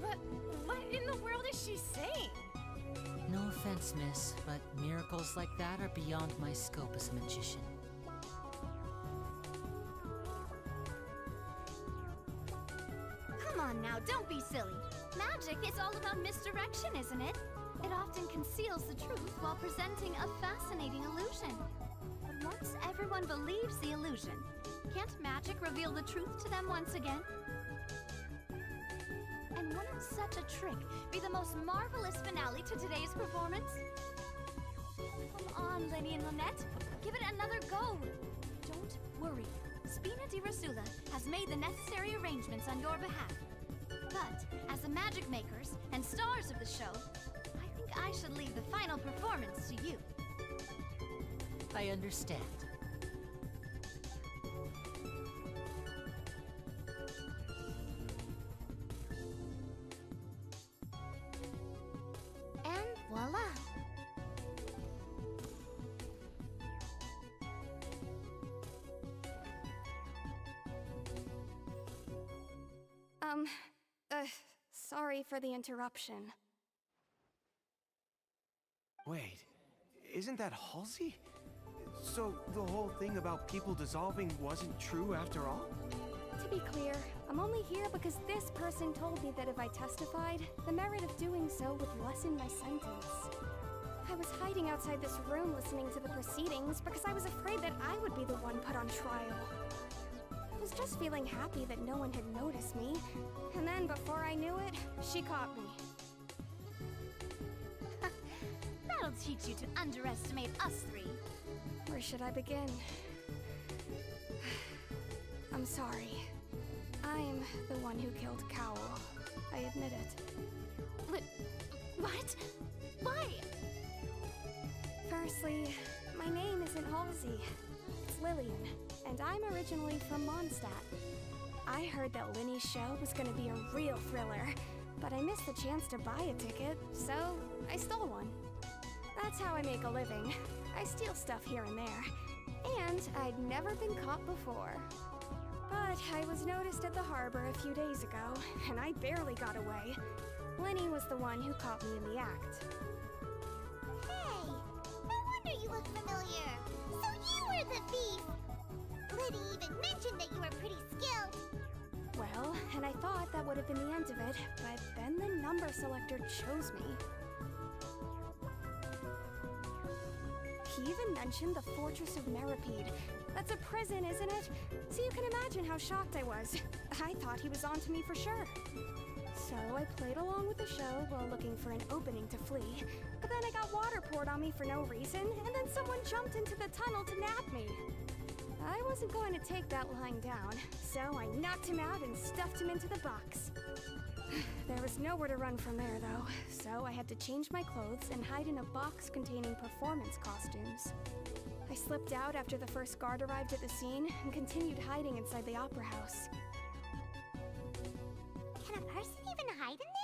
What in the world is she saying? No offense, miss, but miracles like that are beyond my scope as a magician. Come on now, don't be silly. Magic is all about misdirection, isn't it? It often conceals the truth while presenting a fascinating illusion. But once everyone believes the illusion, can't magic reveal the truth to them once again? And wouldn't such a trick be the most marvelous finale to today's performance? Come on, Lenny and Lynette. Give it another go. Don't worry. Spina di Rasula has made the necessary arrangements on your behalf. But, as the magic makers and stars of the show, I think I should leave the final performance to you. I understand. And voila! Sorry for the interruption. Wait, isn't that Halsey? So the whole thing about people dissolving wasn't true after all? To be clear, I'm only here because this person told me that if I testified, the merit of doing so would lessen my sentence. I was hiding outside this room listening to the proceedings because I was afraid that I would be the one put on trial. I was just feeling happy that no one had noticed me, and then before I knew it, she caught me. That'll teach you to underestimate us three. Where should I begin? I'm sorry. I'm the one who killed Cowl. I admit it. What? Why? Firstly, my name isn't Halsey. It's Lillian, and I'm originally from Mondstadt. I heard that Linny's show was gonna be a real thriller, but I missed the chance to buy a ticket, so I stole one. That's how I make a living. I steal stuff here and there, and I'd never been caught before. But I was noticed at the harbor a few days ago, and I barely got away. Linny was the one who caught me in the act. Hey, no wonder you look familiar. So you were the thief. Liddy even mentioned that you were pretty skilled. Well, and I thought that would have been the end of it, but then the number selector chose me. He even mentioned the Fortress of Meripede. That's a prison, isn't it? So you can imagine how shocked I was. I thought he was onto me for sure. So I played along with the show while looking for an opening to flee. But then I got water poured on me for no reason, and then someone jumped into the tunnel to nab me. I wasn't going to take that lying down, so I knocked him out and stuffed him into the box. There was nowhere to run from there, though, so I had to change my clothes and hide in a box containing performance costumes. I slipped out after the first guard arrived at the scene and continued hiding inside the opera house. Can a person even hide in there?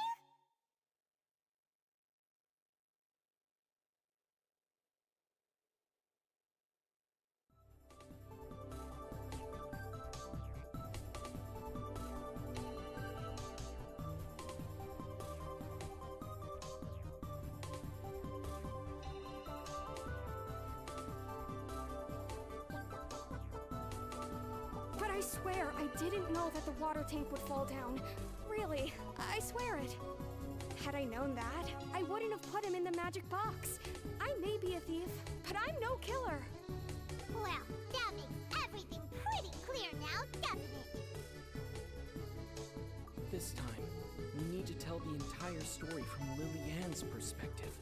But I swear I didn't know that the water tank would fall down. Really, I swear it. Had I known that, I wouldn't have put him in the magic box. I may be a thief, but I'm no killer. Well, that makes everything pretty clear now, doesn't it? This time, we need to tell the entire story from Lily-Ann's perspective.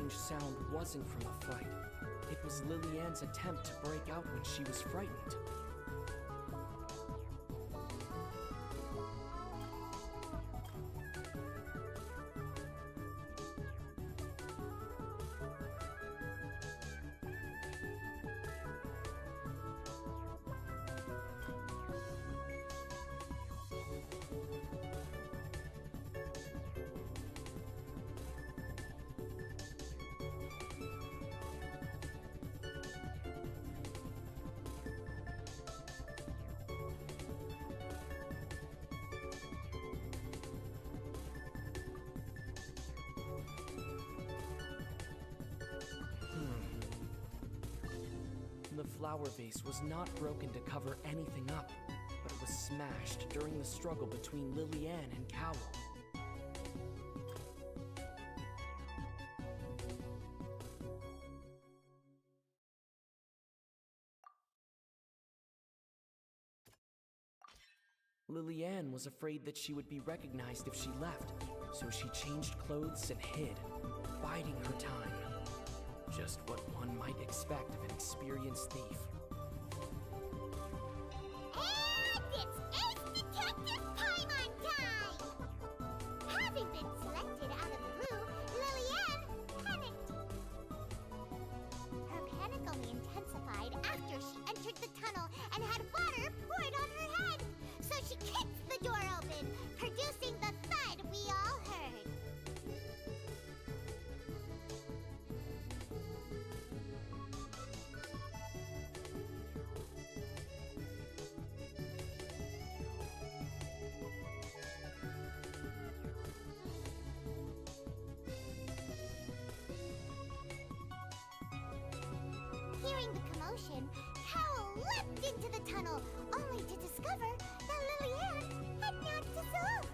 strange sound wasn't from a fight. It was Lillian's attempt to break out when she was frightened. The flower vase was not broken to cover anything up, but it was smashed during the struggle between Lillian and Cowell. Lillian was afraid that she would be recognized if she left, so she changed clothes and hid, biding her time. Just what one might expect of an experienced thief. And it's Ace Detective Paimon time! Having been selected out of the blue, Lillian panicked. Her panic only intensified after she entered the tunnel and had water poured on her head. So she kicked the door open, producing the thud we all heard. Hearing the commotion, Cowell leapt into the tunnel, only to discover that Lillian had not dissolved.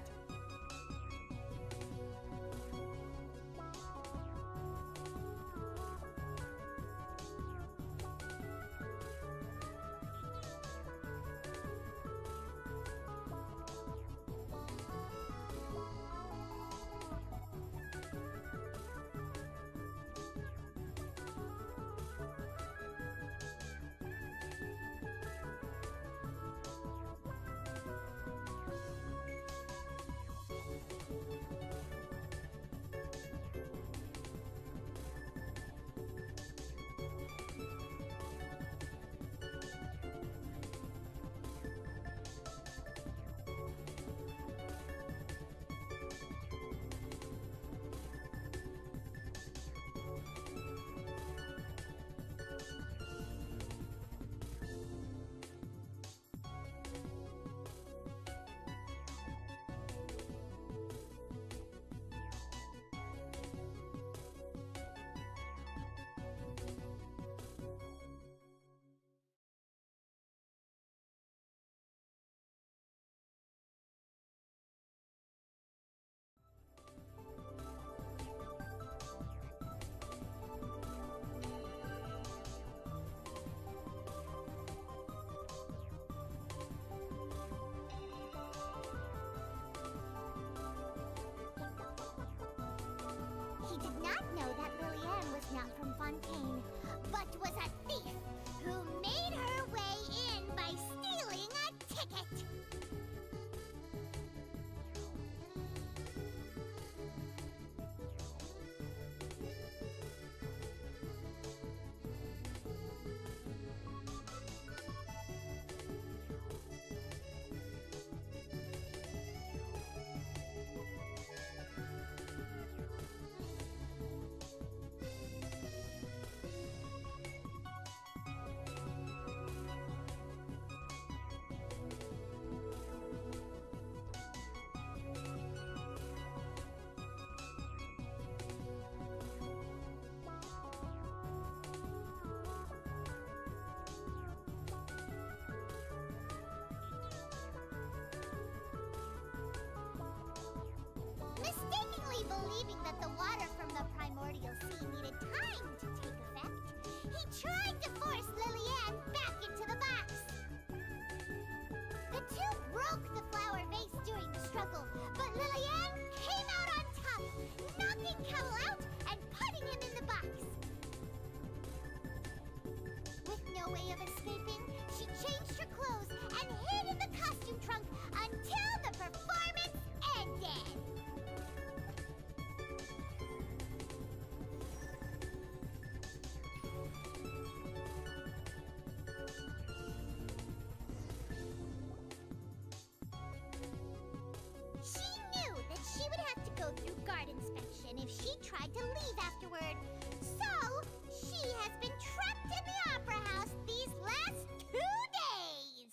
happen if she tried to leave afterward. So, she has been trapped in the Opera House these last 2 days!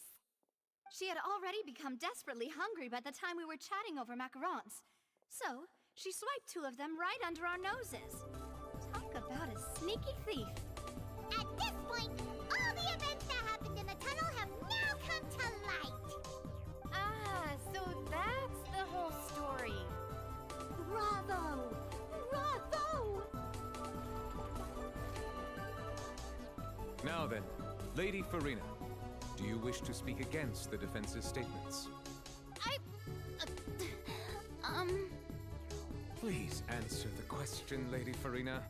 She had already become desperately hungry by the time we were chatting over macarons. So, she swiped 2 of them right under our noses. Talk about a sneaky thief. At this point, all the events that happened in the tunnel have now come to light! Ah, so that's the whole story. Bravo! Bravo! Now then, Lady Farina, do you wish to speak against the defense's statements? Please answer the question, Lady Farina.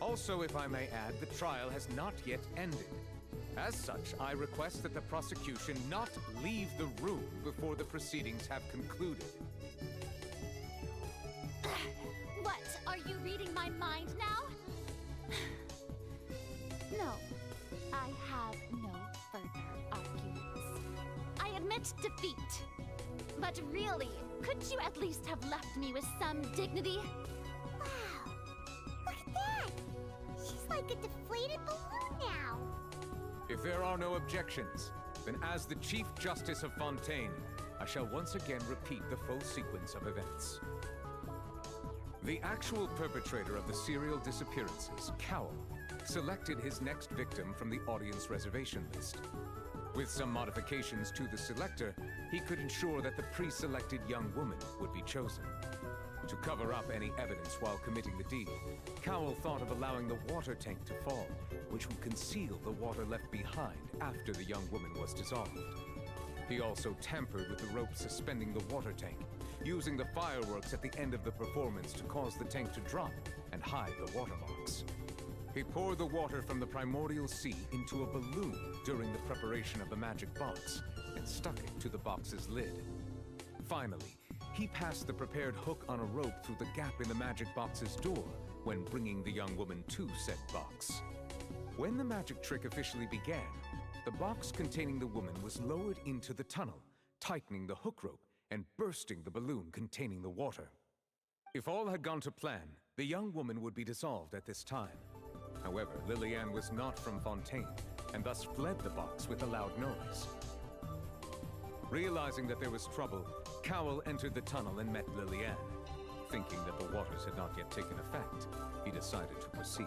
Also, if I may add, the trial has not yet ended. As such, I request that the prosecution not leave the room before the proceedings have concluded. What? Are you reading my mind now? No, I have no further arguments. I admit defeat. But really, couldn't you at least have left me with some dignity? Wow! Look at that! She's like a deflated balloon now! If there are no objections, then as the Chief Justice of Fontaine, I shall once again repeat the full sequence of events. The actual perpetrator of the serial disappearances, Cowell, selected his next victim from the audience reservation list. With some modifications to the selector, he could ensure that the pre-selected young woman would be chosen. To cover up any evidence while committing the deed, Cowell thought of allowing the water tank to fall, which would conceal the water left behind after the young woman was dissolved. He also tampered with the rope suspending the water tank, using the fireworks at the end of the performance to cause the tank to drop and hide the watermarks. He poured the water from the primordial sea into a balloon during the preparation of the magic box and stuck it to the box's lid. Finally, he passed the prepared hook on a rope through the gap in the magic box's door when bringing the young woman to said box. When the magic trick officially began, the box containing the woman was lowered into the tunnel, tightening the hook rope and bursting the balloon containing the water. If all had gone to plan, the young woman would be dissolved at this time. However, Lillian was not from Fontaine, and thus fled the box with a loud noise. Realizing that there was trouble, Cowell entered the tunnel and met Lillian. Thinking that the waters had not yet taken effect, he decided to proceed.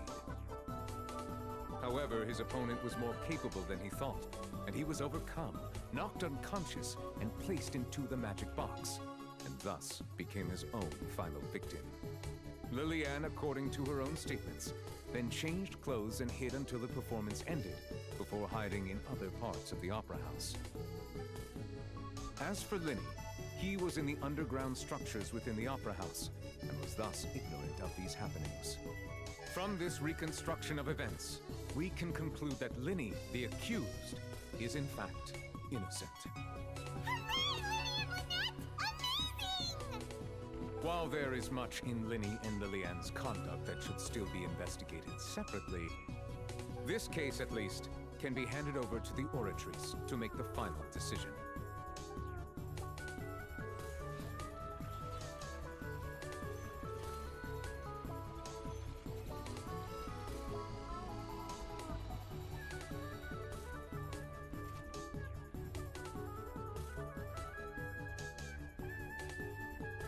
However, his opponent was more capable than he thought, and he was overcome, knocked unconscious, and placed into the magic box, and thus became his own final victim. Lillian, according to her own statements, then changed clothes and hid until the performance ended, before hiding in other parts of the opera house. As for Linny, he was in the underground structures within the opera house, and was thus ignorant of these happenings. From this reconstruction of events, we can conclude that Linny, the accused, is in fact innocent. While there is much in Linny and Lillian's conduct that should still be investigated separately, this case, at least, can be handed over to the oratories to make the final decision.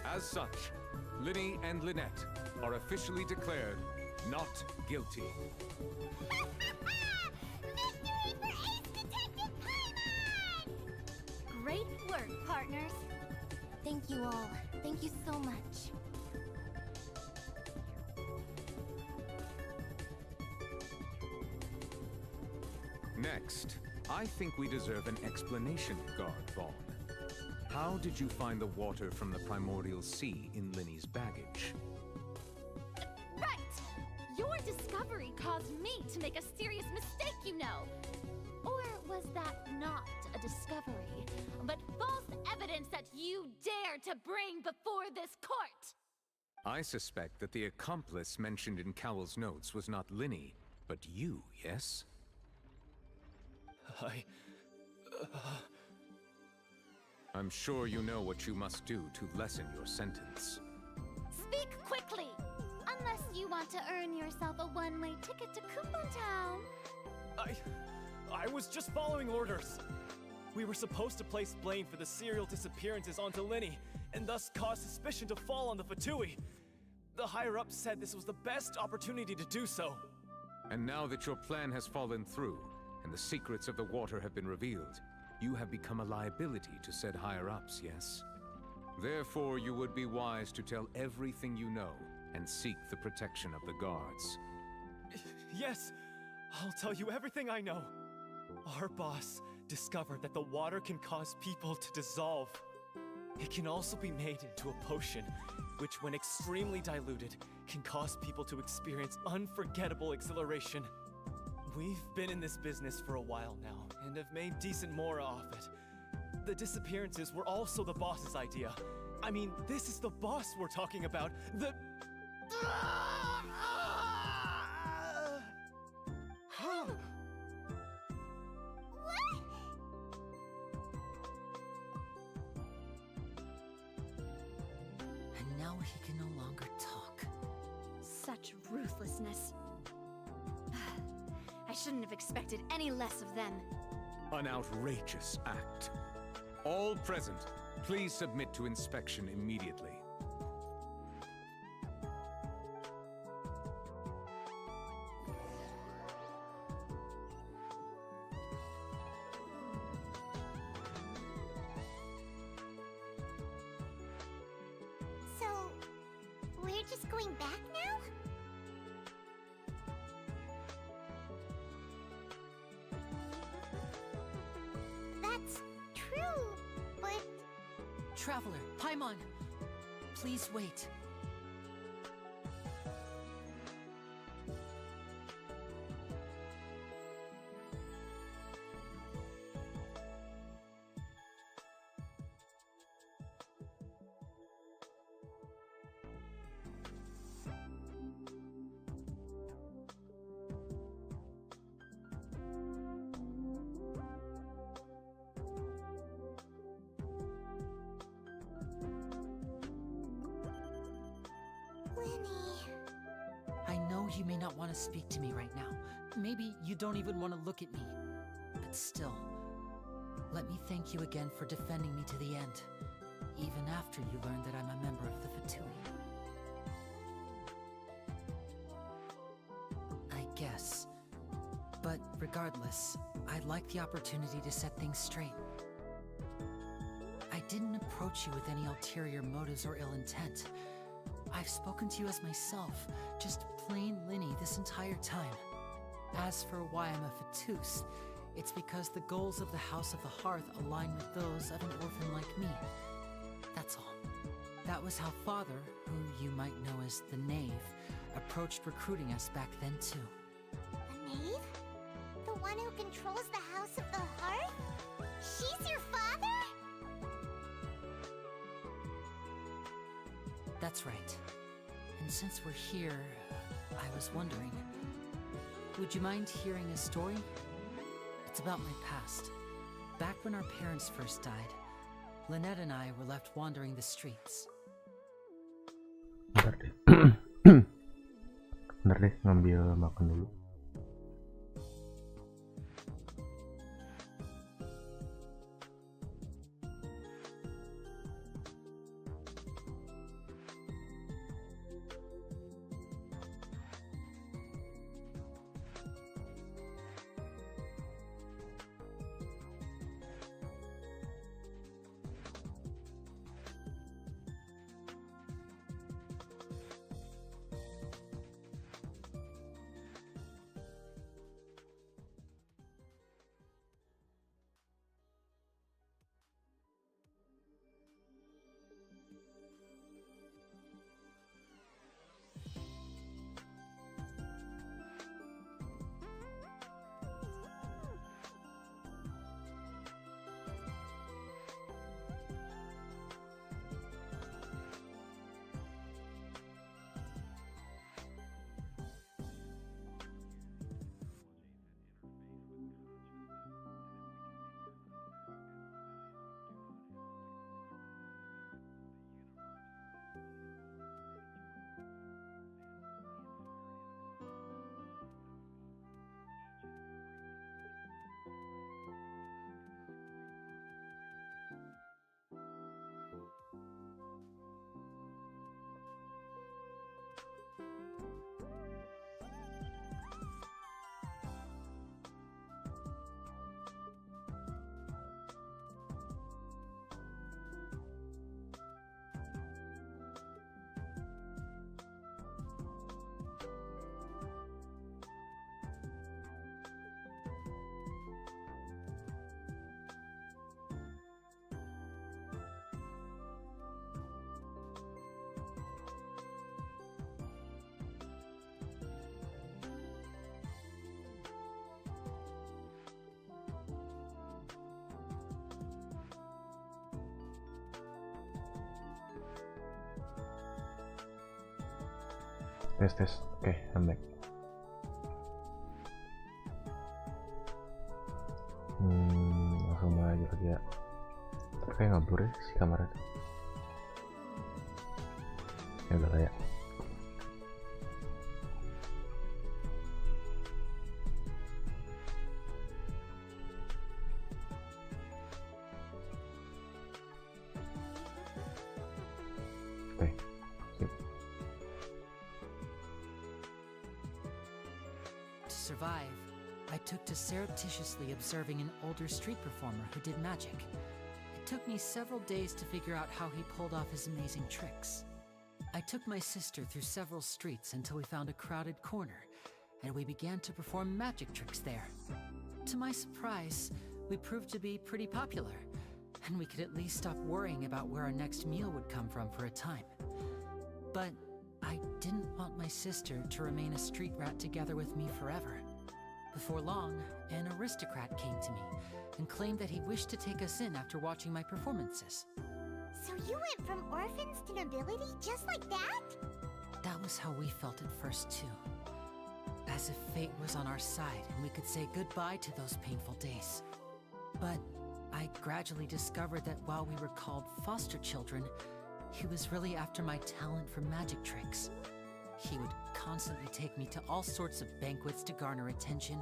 As such, Linny and Lynette are officially declared not guilty. Victory for Ace Detective Paimon! Great work, partners. Thank you all. Thank you so much. Next, I think we deserve an explanation, Guard Vaughn. How did you find the water from the primordial sea in Linny's baggage? Right! Your discovery caused me to make a serious mistake, you know. Or was that not a discovery, but false evidence that you dare to bring before this court? I suspect that the accomplice mentioned in Cowell's notes was not Linny, but you, yes? I'm sure you know what you must do to lessen your sentence. Speak quickly! you want to earn yourself a one-way ticket to Coupon Town. I was just following orders. We were supposed to place blame for the serial disappearances onto Linny, and thus cause suspicion to fall on the Fatui. The higher-ups said this was the best opportunity to do so. And now that your plan has fallen through, and the secrets of the water have been revealed, you have become a liability to said higher-ups, yes? Therefore, you would be wise to tell everything you know, and seek the protection of the guards. Yes, I'll tell you everything I know. Our boss discovered that the water can cause people to dissolve. It can also be made into a potion, which when extremely diluted, can cause people to experience unforgettable exhilaration. We've been in this business for a while now, and have made decent more off it. The disappearances were also the boss's idea. I mean, this is the boss we're talking about. And now he can no longer talk. Such ruthlessness. I shouldn't have expected any less of them. An outrageous act. All present, please submit to inspection immediately. So, we're just going back now? That's true, but... Traveler, Paimon, please wait. I know you may not want to speak to me right now. Maybe you don't even want to look at me. But still, let me thank you again for defending me to the end, even after you learned that I'm a member of the Fatui. I guess. But regardless, I'd like the opportunity to set things straight. I didn't approach you with any ulterior motives or ill intent. I've spoken to you as myself, just plain Linny this entire time. As for why I'm a Fatus, it's because the goals of the House of the Hearth align with those of an orphan like me. That's all. That was how Father, who you might know as the Knave, approached recruiting us back then too. The Knave? The one who controls the House of the Hearth? She's your father? That's right. And since we're here, I was wondering, would you mind hearing a story? It's about my past. Back when our parents first died, Lynette and I were left wandering the streets. Bentar deh. Bentar deh, ngambil makan dulu. tes. Oke, I'm back. Langsung mulai aja lagi ya. Tapi kayak nggak blur ya si kamera tuh. Ya udah lah ya. Oke, sip. To survive, I took to surreptitiously observing an older street performer who did magic. It took me several days to figure out how he pulled off his amazing tricks. I took my sister through several streets until we found a crowded corner, and we began to perform magic tricks there. To my surprise, we proved to be pretty popular, and we could at least stop worrying about where our next meal would come from for a time. But I didn't want my sister to remain a street rat together with me forever. Before long, an aristocrat came to me and claimed that he wished to take us in after watching my performances. So you went from orphans to nobility just like that? That was how we felt at first too. As if fate was on our side and we could say goodbye to those painful days. But I gradually discovered that while we were called foster children, he was really after my talent for magic tricks. He would constantly take me to all sorts of banquets to garner attention,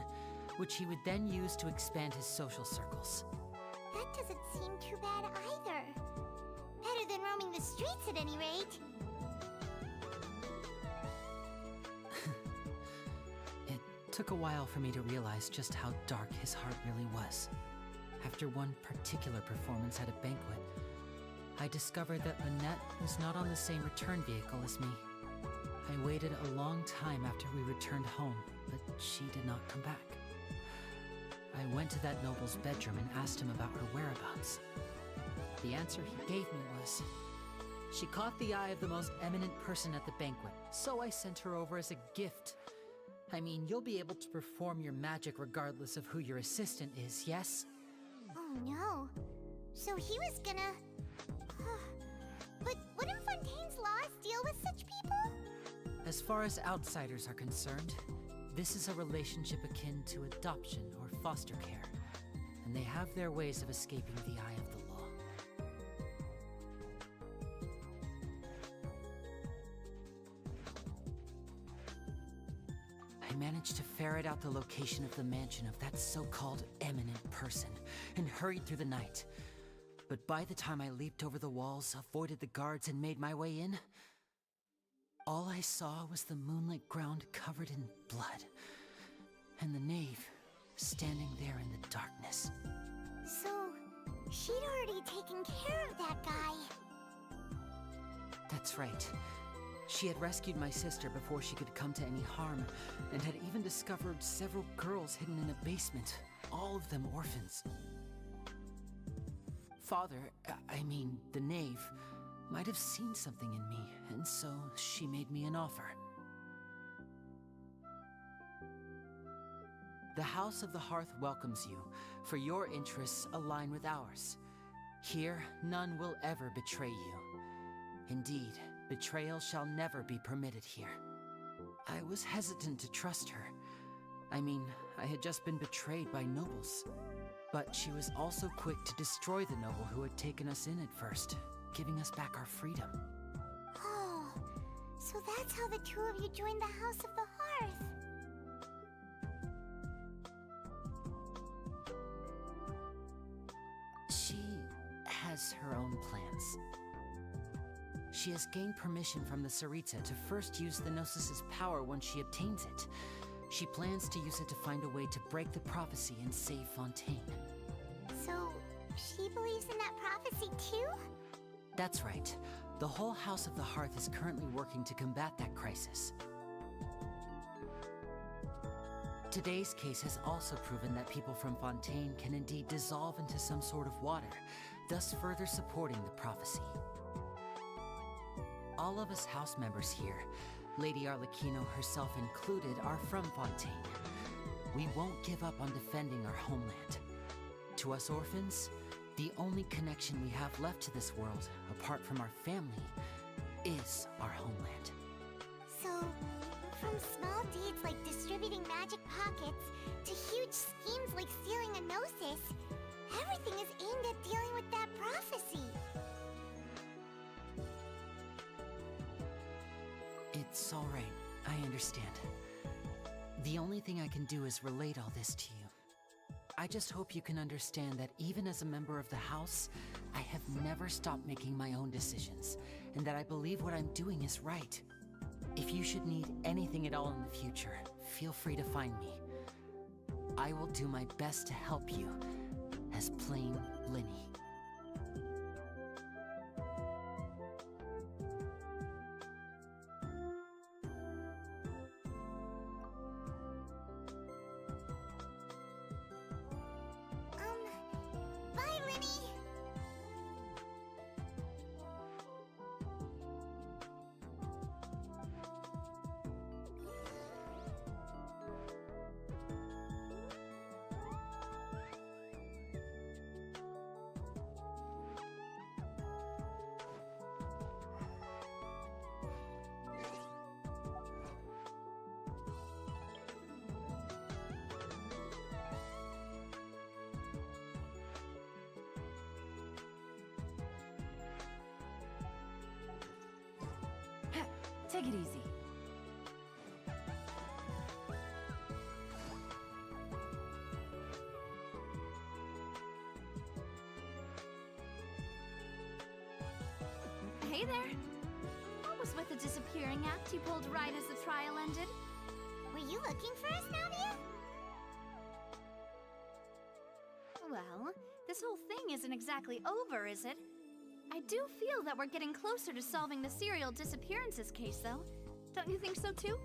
which he would then use to expand his social circles. That doesn't seem too bad either. Better than roaming the streets at any rate. It took a while for me to realize just how dark his heart really was. After one particular performance at a banquet, I discovered that Lynette was not on the same return vehicle as me. I waited a long time after we returned home, but she did not come back. I went to that noble's bedroom and asked him about her whereabouts. The answer he gave me was, she caught the eye of the most eminent person at the banquet, so I sent her over as a gift. I mean, you'll be able to perform your magic regardless of who your assistant is, yes? Oh no. So he was gonna... But wouldn't Fontaine's laws deal with such people? As far as outsiders are concerned, this is a relationship akin to adoption or foster care, and they have their ways of escaping the eye of the law. I managed to ferret out the location of the mansion of that so-called eminent person and hurried through the night. But by the time I leaped over the walls, avoided the guards, and made my way in, all I saw was the moonlit ground covered in blood, and the knave standing there in the darkness. So, she'd already taken care of that guy. That's right. She had rescued my sister before she could come to any harm, and had even discovered several girls hidden in a basement, all of them orphans. Father, I mean, the knave, might have seen something in me, and so she made me an offer. The House of the Hearth welcomes you, for your interests align with ours. Here, none will ever betray you. Indeed, betrayal shall never be permitted here. I was hesitant to trust her. I mean, I had just been betrayed by nobles. But she was also quick to destroy the noble who had taken us in at first, giving us back our freedom. Oh, so that's how the two of you joined the House of the Hearth. She has her own plans. She has gained permission from the Tsaritsa to first use the Gnosis's power once she obtains it. She plans to use it to find a way to break the prophecy and save Fontaine. So, she believes in that prophecy too? That's right. The whole House of the Hearth is currently working to combat that crisis. Today's case has also proven that people from Fontaine can indeed dissolve into some sort of water, thus further supporting the prophecy. All of us house members here, Lady Arlecchino herself included, are from Fontaine. We won't give up on defending our homeland. To us orphans, the only connection we have left to this world, apart from our family, is our homeland. So, From small deeds like distributing magic pockets to huge schemes like stealing a gnosis, everything is aimed at dealing with that prophecy. It's all right. I understand. The only thing I can do is relate all this to you. I just hope you can understand that even as a member of the House, I have never stopped making my own decisions, and that I believe what I'm doing is right. If you should need anything at all in the future, feel free to find me. I will do my best to help you, as plain Linny. Bye, Linny! Take it easy. Hey there. What was with the disappearing act you pulled right as the trial ended? Were you looking for us, Navia? Well, this whole thing isn't exactly over, is it? I do feel that we're getting closer to solving the serial disappearances case, though. Don't you think so, too?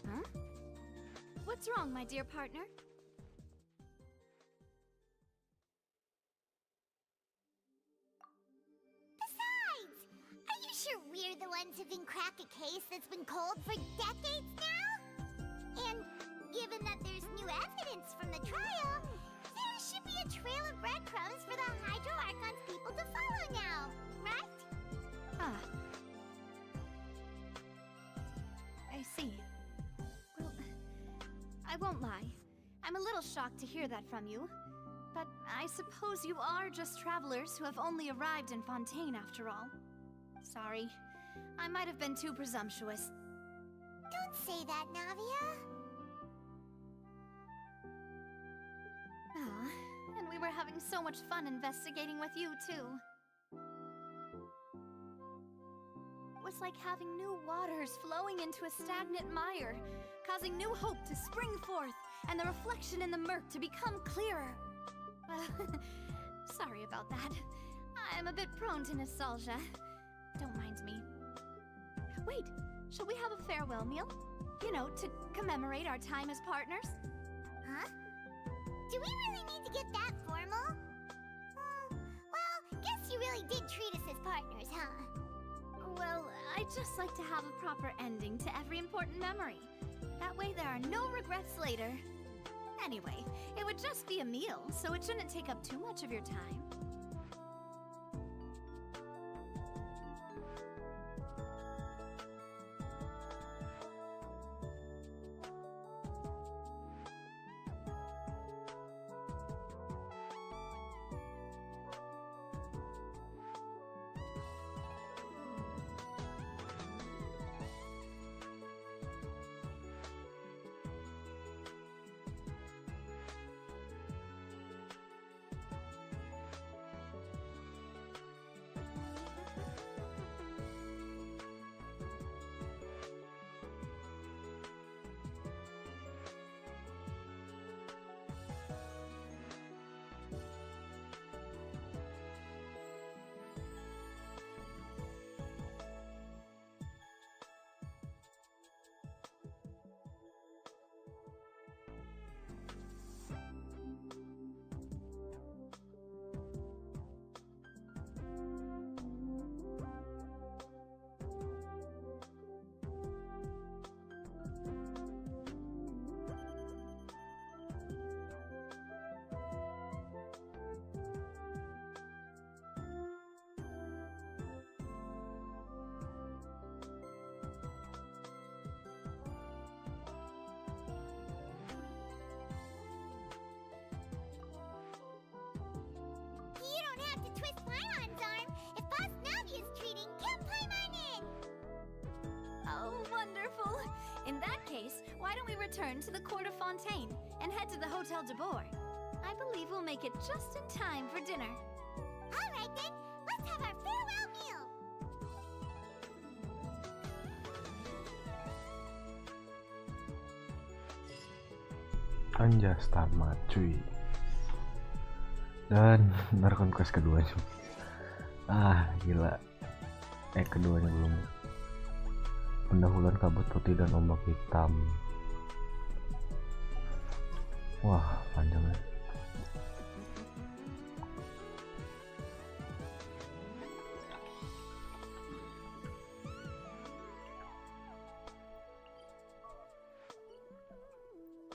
Huh? What's wrong, my dear partner? Besides, are you sure we're the ones who can crack a case that's been cold for decades now? And given that there's new evidence from the trial, there should be a trail of breadcrumbs for the Hydro Archon's people to follow now, right? Ah. I see. Well, I won't lie. I'm a little shocked to hear that from you. But I suppose you are just travelers who have only arrived in Fontaine after all. Sorry. I might have been too presumptuous. Don't say that, Navia. Ah, and we were having so much fun investigating with you, too. It was like having new waters flowing into a stagnant mire, causing new hope to spring forth, and the reflection in the murk to become clearer. Sorry about that. I'm a bit prone to nostalgia. Don't mind me. Wait, shall we have a farewell meal? You know, to commemorate our time as partners? Huh? Do we really need to get that formal? Well, guess you really did treat us as partners, huh? Well, I'd just like to have a proper ending to every important memory. That way there are no regrets later. Anyway, it would just be a meal, so it shouldn't take up too much of your time. why don't we return to the Court of Fontaine and head to the Hotel de Bourg? I believe we'll make it just in time for dinner. All right then, let's have our farewell meal. Anjas tamat cuy. Dan Narkon Quest keduanya. Gila. Keduanya belum. Pendahuluan kabut putih dan ombak hitam. Wah, panjang ya.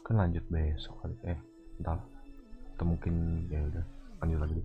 Kan lanjut besok kali. Entah. Atau mungkin ya udah lanjut lagi.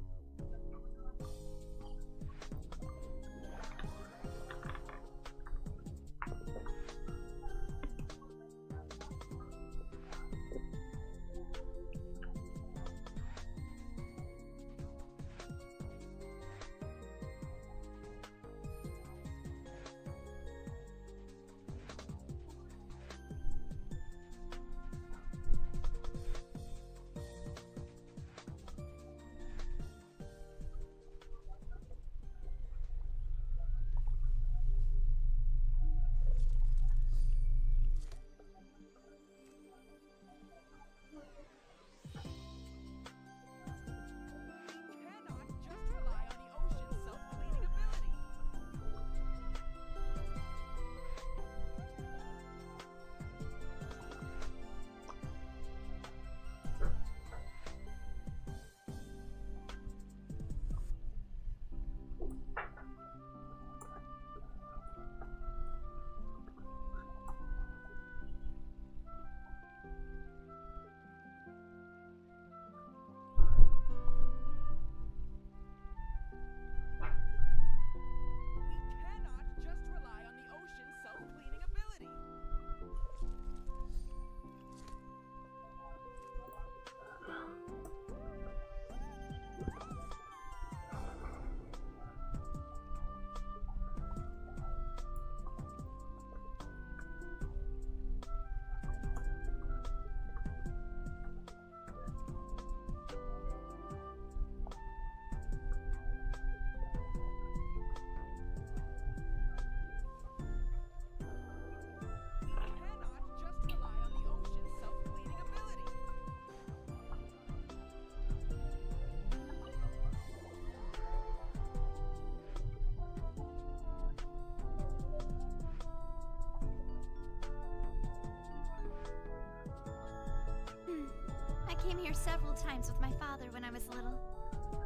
I came here several times with my father when I was little,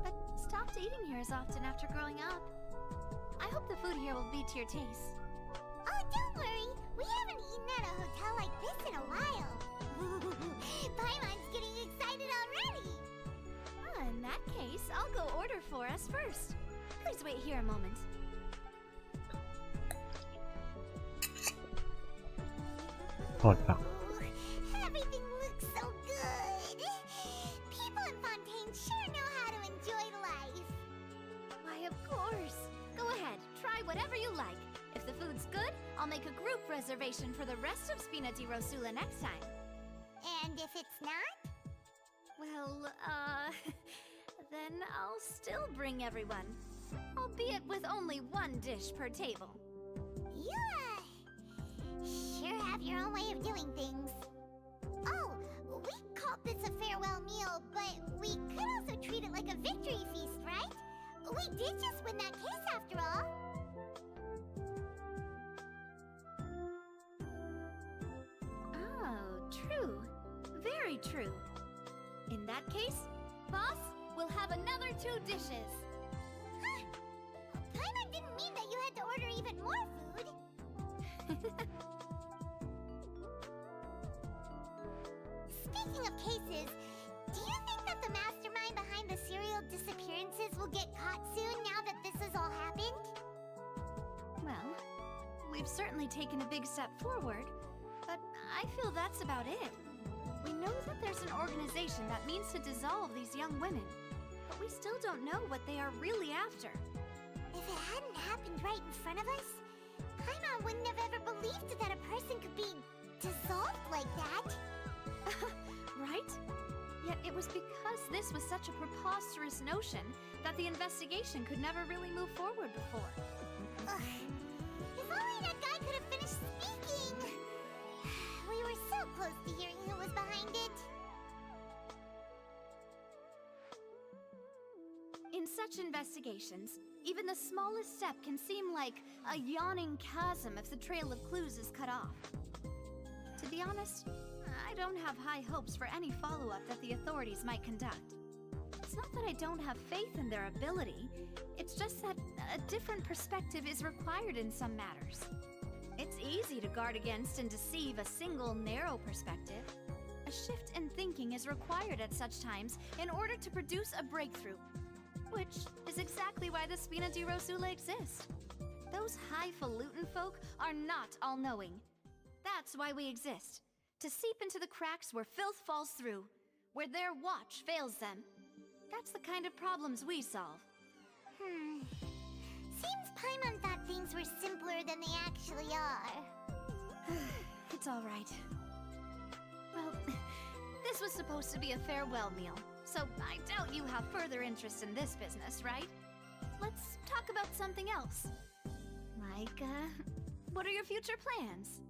but stopped eating here as often after growing up. I hope the food here will be to your taste. Oh, don't worry. We haven't eaten at a hotel like this in a while. Paimon's getting excited already. In that case, I'll go order for us first. Please wait here a moment. Everything looks so good. People in Fontaine sure know how to enjoy life. Why, of course. Go ahead, try whatever you like. If the food's good, I'll make a group reservation for the rest of Spina di Rosula next time. And if it's not? Well, then I'll still bring everyone. Albeit with only one dish per table. You, sure have your own way of doing things. Oh, we called this a farewell meal, but we could also treat it like a victory feast, right? We did just win that case after all. Oh, true. Very true. In that case, boss, we'll have another 2 dishes. Huh? Paimon didn't mean that you had to order even more food. Speaking of cases, do you think that the mastermind behind the serial disappearances will get caught soon now that this has all happened? Well, we've certainly taken a big step forward, but I feel that's about it. We know that there's an organization that means to dissolve these young women, but we still don't know what they are really after. If it hadn't happened right in front of us, Paimon wouldn't have ever believed that a person could be dissolved like that. Right? Yet it was because this was such a preposterous notion that the investigation could never really move forward before. Ugh. If only that guy could have finished speaking! We were so close to hearing who was behind it. In such investigations, even the smallest step can seem like a yawning chasm if the trail of clues is cut off. To be honest, I don't have high hopes for any follow-up that the authorities might conduct. It's not that I don't have faith in their ability, it's just that a different perspective is required in some matters. It's easy to guard against and deceive a single narrow perspective. A shift in thinking is required at such times in order to produce a breakthrough, which is exactly why the Spina di Rosula exist. Those highfalutin folk are not all-knowing. That's why we exist. To seep into the cracks where filth falls through, where their watch fails them. That's the kind of problems we solve. Seems Paimon thought things were simpler than they actually are. It's all right. Well, this was supposed to be a farewell meal, so I doubt you have further interest in this business, right? Let's talk about something else. Like, what are your future plans?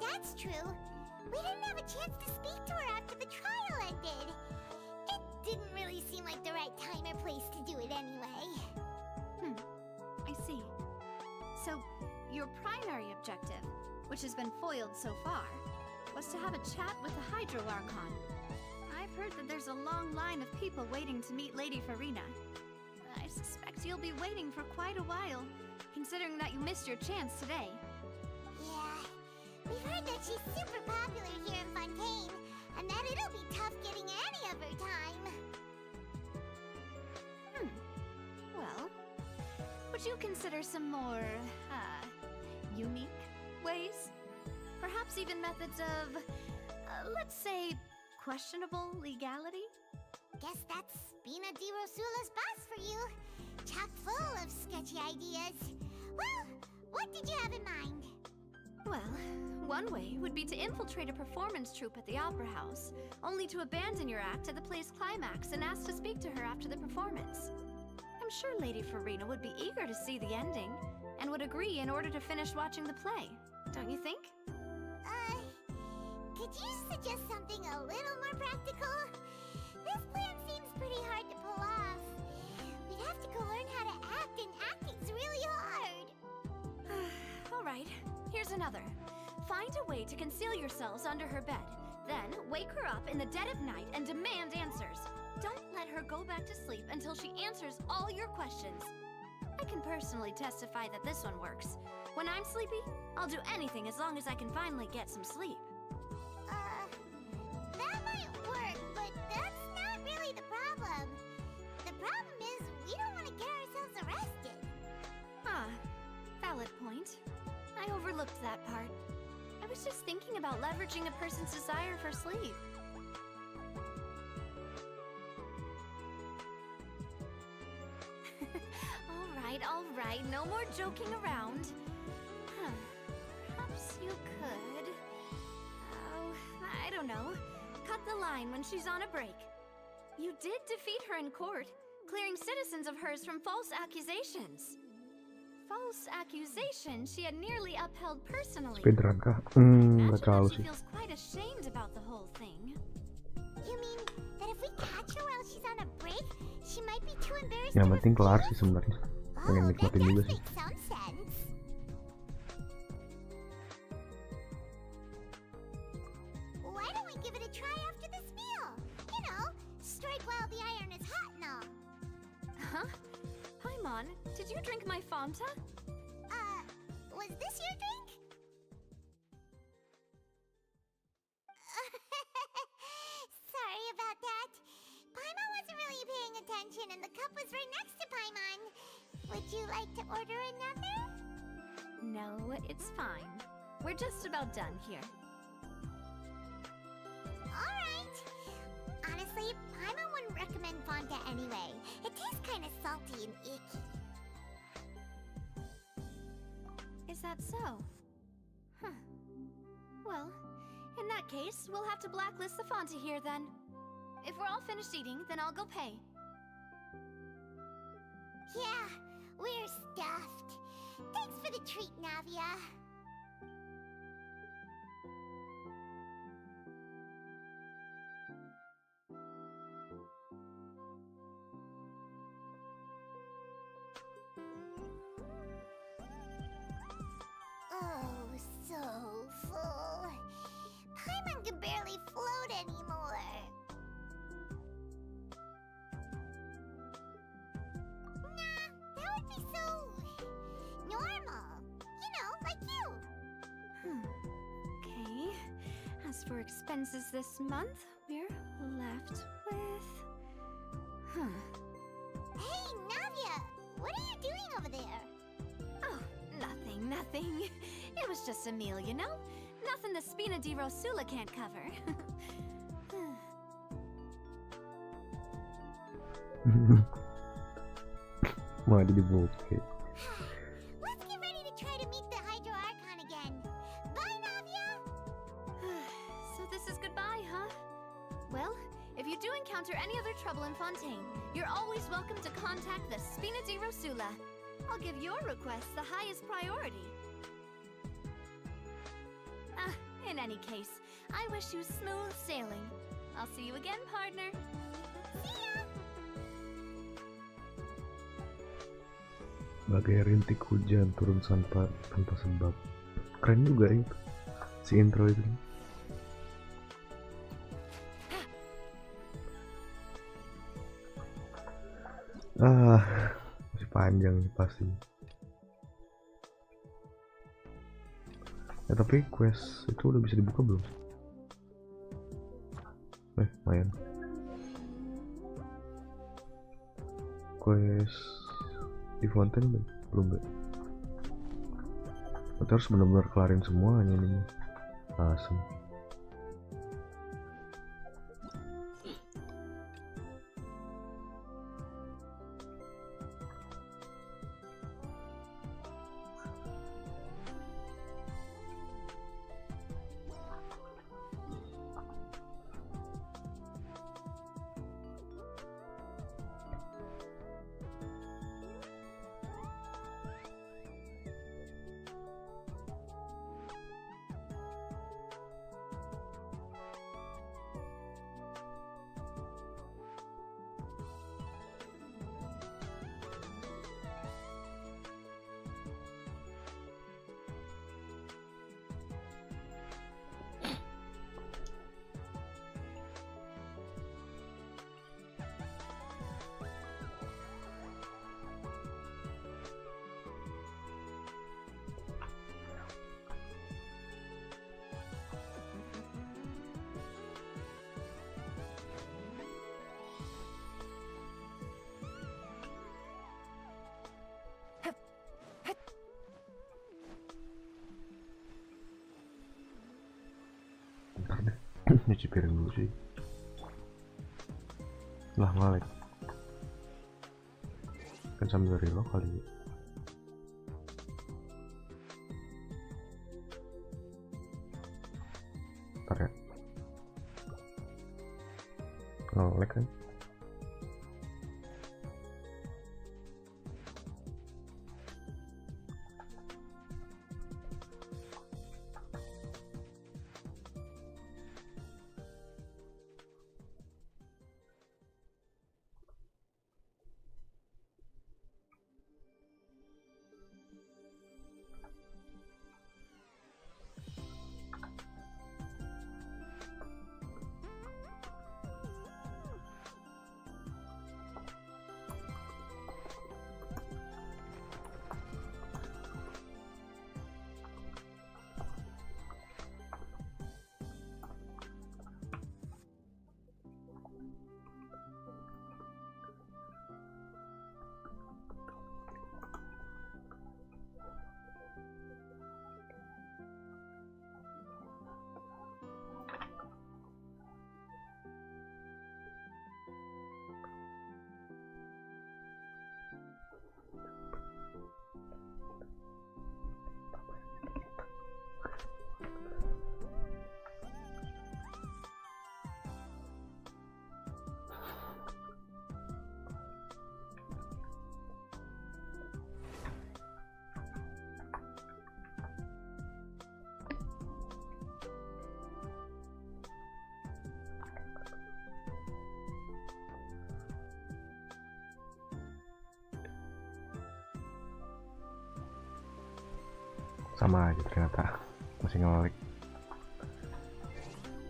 That's true. We didn't have a chance to speak to her after the trial ended. It didn't really seem like the right time or place to do it anyway. I see. So, your primary objective, which has been foiled so far, was to have a chat with the Hydro Archon. I've heard that there's a long line of people waiting to meet Lady Farina. I suspect you'll be waiting for quite a while, considering that you missed your chance today. Yeah, we've heard that she's super popular here in Fontaine, and that it'll be tough getting any of her time. Well, would you consider some more, unique ways? Perhaps even methods of, let's say, questionable legality? Guess that's Spina di Rosula's boss for you. Chock full of sketchy ideas. Well, what did you have in mind? Well, one way would be to infiltrate a performance troupe at the Opera House, only to abandon your act at the play's climax and ask to speak to her after the performance. I'm sure Lady Farina would be eager to see the ending, and would agree in order to finish watching the play, don't you think? Could you suggest something a little more practical? This plan seems pretty hard to pull off. We'd have to go learn how to act, and acting's really hard. All right, here's another. Find a way to conceal yourselves under her bed. Then wake her up in the dead of night and demand answers. Don't let her go back to sleep until she answers all your questions. I can personally testify that this one works. When I'm sleepy, I'll do anything as long as I can finally get some sleep. That might work, but that's not really the problem. The problem is we don't want to get ourselves arrested. Valid point. I overlooked that part. I was just thinking about leveraging a person's desire for sleep. All right, no more joking around. Perhaps you could... I don't know. Cut the line when she's on a break. You did defeat her in court, clearing citizens of hers from false accusations. false accusation she had nearly upheld personally. Speedrun kah? Imagine Gak terlalu that she sih. feels quite ashamed about the whole thing. You mean that if we catch her while she's on a break, she might be too embarrassed Yang to penting kelar refuse? sih sebenarnya. Pengen nikmatin juga sih. Makes some sense. Why don't we give it a try after this meal? You know, strike while the iron is hot and all. Huh? Paimon, did you drink my Fanta? Was this your drink? Sorry about that. Paimon wasn't really paying attention and the cup was right next to Paimon. Would you like to order another? No, it's fine. We're just about done here. Alright. Honestly, Paimon wouldn't recommend Fanta anyway. It tastes kind of salty and icky. Is that so? Huh. Well, in that case, we'll have to blacklist the Fanta here then. If we're all finished eating, then I'll go pay. Yeah, we're stuffed. Thanks for the treat, Navia. Oh, so full. Paimon can barely float anymore. Nah, that would be so normal. You know, like you. Okay. As for expenses this month, we're left with... Hey, Navia! What are you doing over there? Oh, nothing. It was just a meal, you know? Nothing the Spina di Rosula can't cover. Mau dibuka. Let's get ready to try to meet the Hydro Archon again. Bye, Navia! So this is goodbye, huh? Well, if you do encounter any other trouble in Fontaine, you're always welcome to contact the Spina di Rosula. I'll give your request the highest priority. In any case, I wish you smooth sailing. I'll see you again, partner. See ya! Bagai rintik hujan turun tanpa sebab. Keren juga itu si intro itu. Masih panjang nih pasti. Tapi quest itu udah bisa dibuka belum? Lumayan. Quest di Fontaine belum. Kita harus benar-benar kelarin semuanya nih. Asem. Nyuci piring dulu sih. Lah ngalek. Kan sambil reload kali. Ntar ya. Ngalek kan. Sama aja ternyata masih ngelik.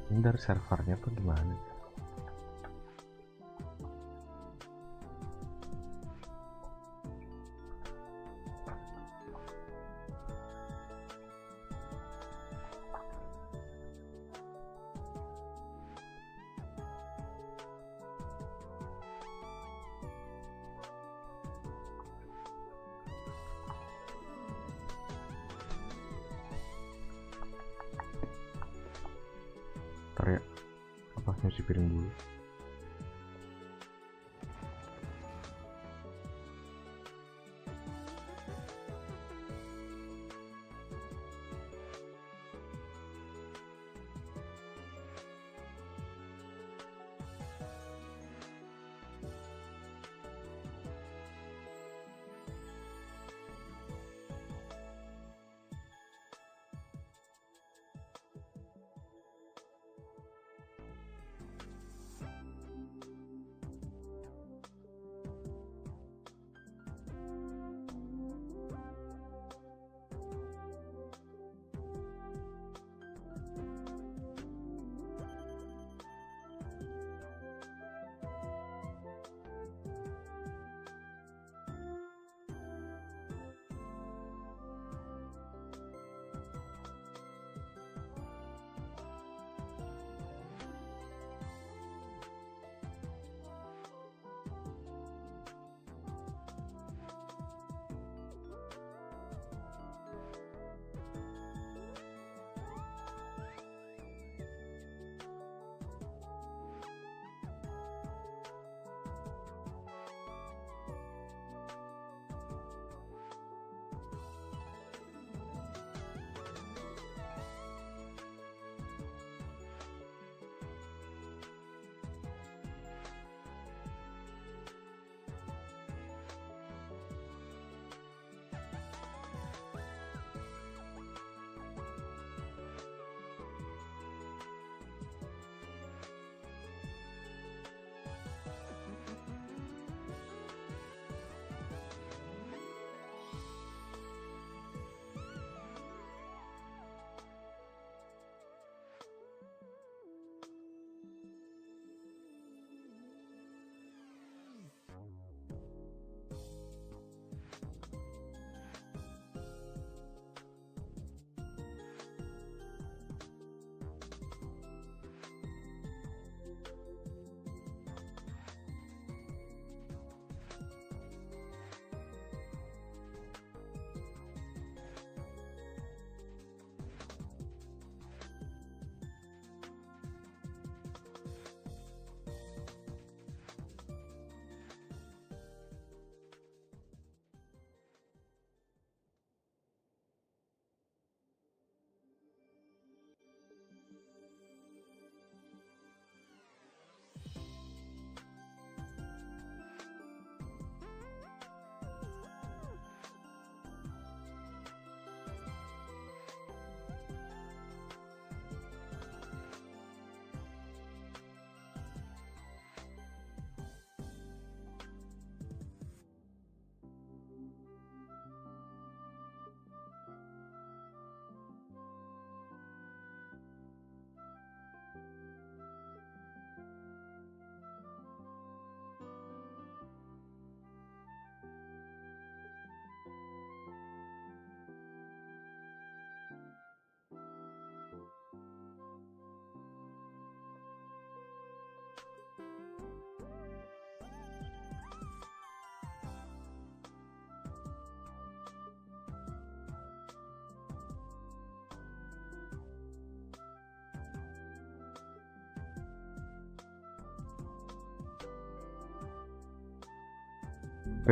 Ini dari servernya tuh gimana? Ntar ya, apa nyuci piring dulu.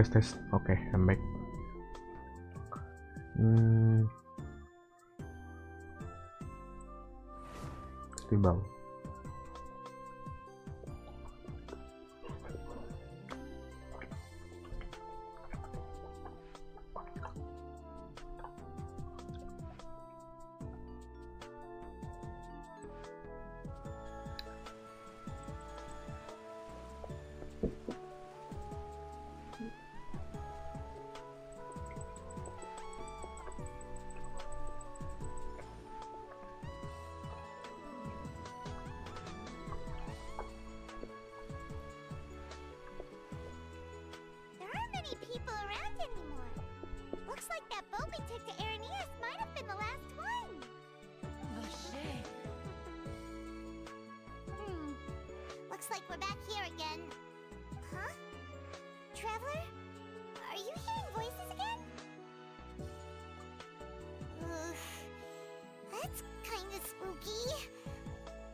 Tes. Oke, I'm back. Timbang. like that boat we took to Aranias might have been the last one. Vache. Looks like we're back here again. Huh? Traveler? Are you hearing voices again? That's kinda spooky.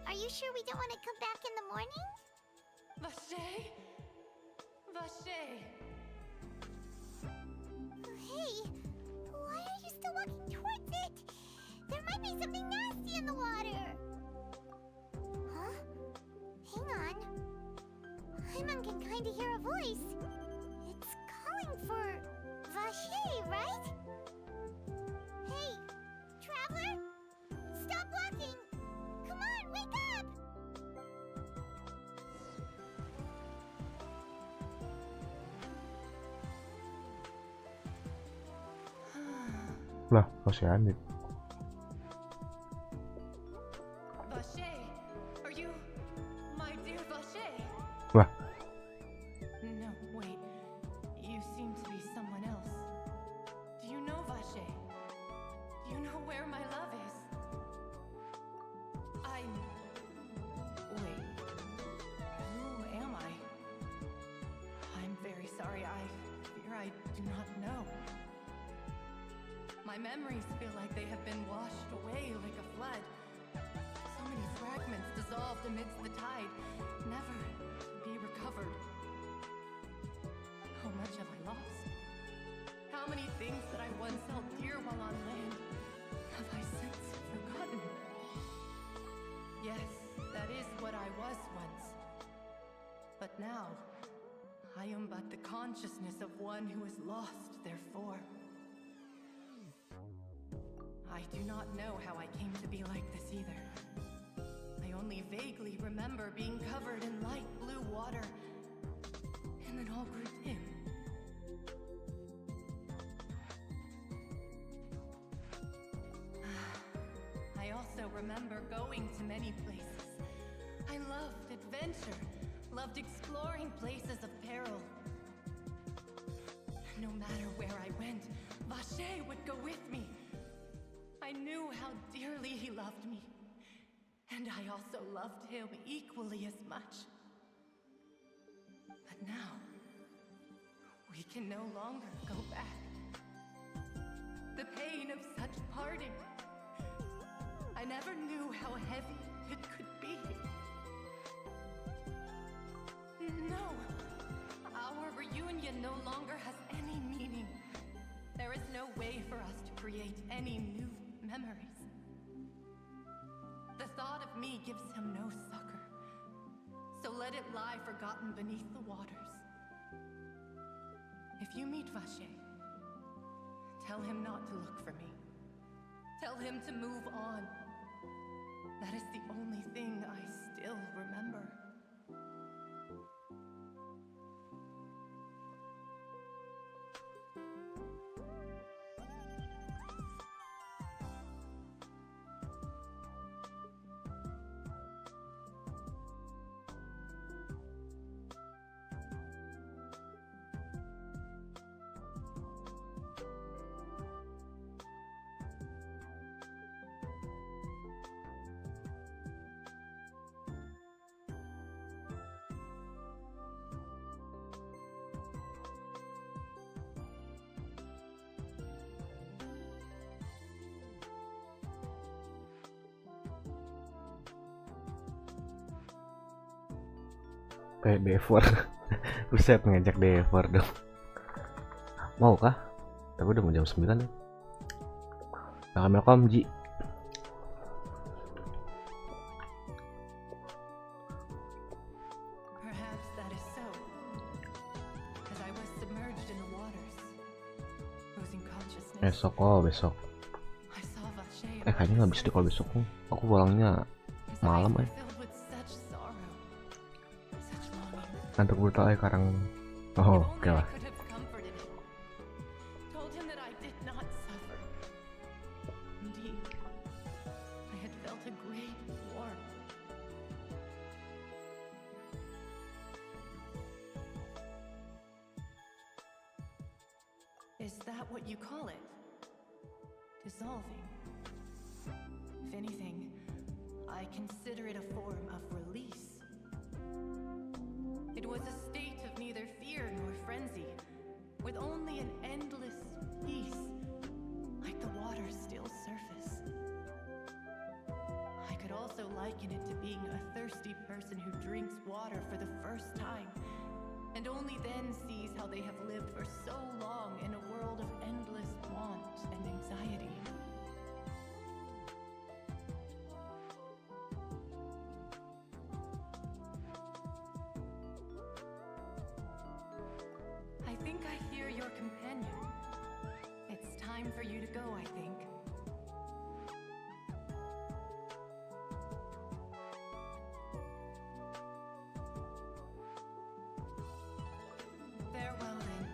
Are you sure we don't want to come back in the morning? Vache? Vache. Hey, why are you still walking towards it? There might be something nasty in the water. Huh? Hang on. Hyman can kinda hear a voice. It's calling for Vache, right? Hey, traveler? Stop walking! Come on, wake up! Lah, masih Anit. Vache, are you my dear Vache? Wah, No, wait. You seem to be someone else. Do you know Vache? Do you know where my love is? Wait. Who am I? I'm very sorry. I fear I do not know. My memories feel like they have been washed away like a flood. So many fragments dissolved amidst the tide, never to be recovered. How much have I lost? How many things that I once held dear while on land have I since forgotten? Yes, that is what I was once. But now, I am but the consciousness of one who is lost, therefore. I do not know how I came to be like this either. I only vaguely remember being covered in light blue water, and then all grew dim. I also remember going to many places. I loved adventure, loved exploring places of peril. No matter where I went, Vache would go with me. I knew how dearly he loved me, and I also loved him equally as much. But now, we can no longer go back. The pain of such parting, I never knew how heavy it could be. No, our reunion no longer has any meaning. There is no way for us to create any new memories. The thought of me gives him no succor, so let it lie forgotten beneath the waters. If you meet Vache, tell him not to look for me. Tell him to move on. That is the only thing I still remember. kayak Devor. Buset, ngajak Devor dong. Mau kah? Tapi udah mau jam 9 ya. Welcome Ji. Besok kayaknya nggak bisa deh kalau besok. Aku pulangnya malam aja. Ngantuk brutal ya sekarang. Oh, oke lah. Is that what you call it? Dissolving. If anything, I consider it a form of release. It was a state of neither fear nor frenzy, with only an endless peace, like the water's still surface. I could also liken it to being a thirsty person who drinks water for the first time, and only then sees how they have lived for so long in a world of endless want and anxiety. I think I hear your companion. It's time for you to go, I think. Farewell, then.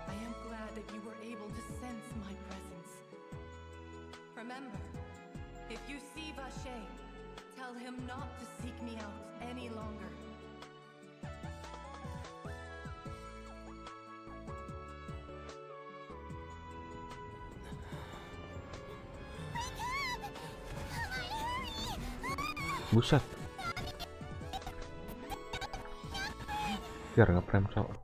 I am glad that you were able to sense my presence. Remember, if you see Vache, tell him not to seek me out any longer. Buset. Biar nge-frame cok.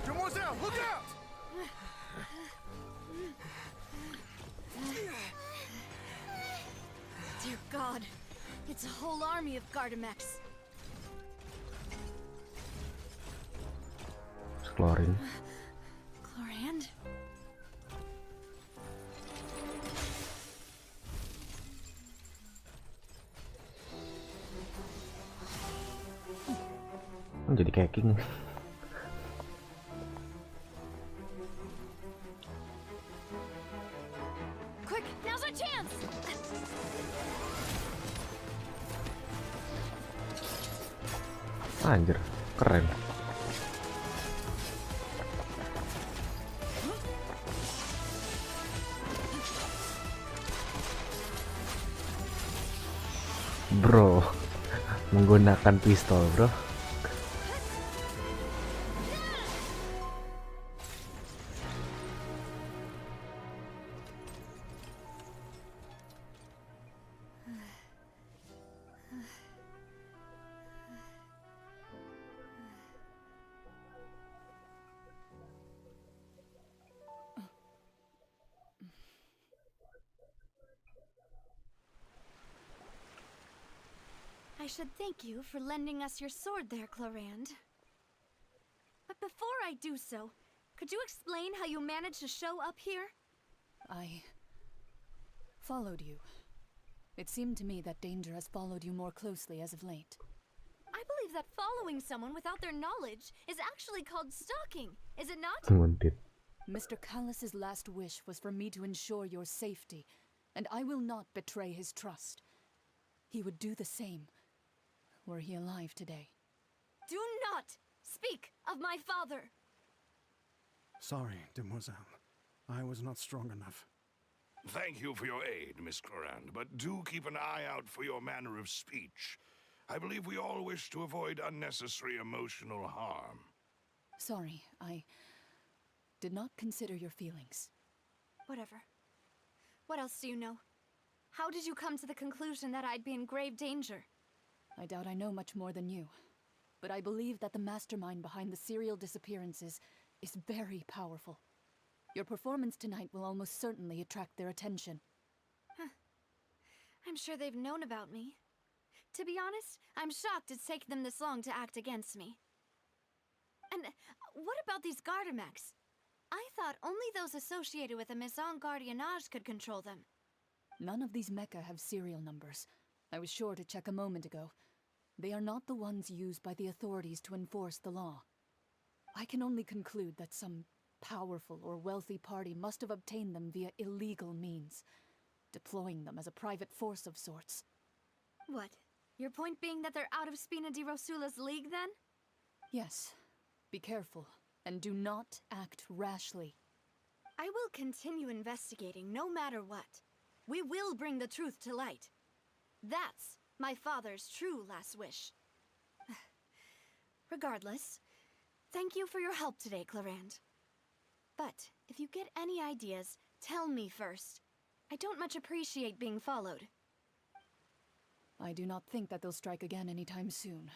Demoiselle, look out! Dear God, it's a whole army of Gardamex. Keluarin. Chlorand? Jadi kayak king. Quick, now's our chance! Anjir, keren. Bro, menggunakan pistol, bro. I should thank you for lending us your sword there, Chlorand. But before I do so, could you explain how you managed to show up here? I followed you. It seemed to me that danger has followed you more closely as of late. I believe that following someone without their knowledge is actually called stalking, is it not? Mr. Callus's last wish was for me to ensure your safety, and I will not betray his trust. He would do the same, were he alive today. Do not speak of my father! Sorry, demoiselle. I was not strong enough. Thank you for your aid, Miss Clorand, but do keep an eye out for your manner of speech. I believe we all wish to avoid unnecessary emotional harm. Sorry, I did not consider your feelings. Whatever. What else do you know? How did you come to the conclusion that I'd be in grave danger? I doubt I know much more than you, but I believe that the mastermind behind the serial disappearances is very powerful. Your performance tonight will almost certainly attract their attention. Huh. I'm sure they've known about me. To be honest, I'm shocked it's taken them this long to act against me. And what about these Gardamex? I thought only those associated with the Maison Gardiennage could control them. None of these mecha have serial numbers. I was sure to check a moment ago. They are not the ones used by the authorities to enforce the law. I can only conclude that some powerful or wealthy party must have obtained them via illegal means, deploying them as a private force of sorts. What? Your point being that they're out of Spina di Rosula's league, then? Yes. Be careful, And do not act rashly. I will continue investigating no matter what. We will bring the truth to light. That's my father's true last wish. Regardless, thank you for your help today, Clarand. But if you get any ideas, tell me first. I don't much appreciate being followed. I do not think that they'll strike again anytime soon.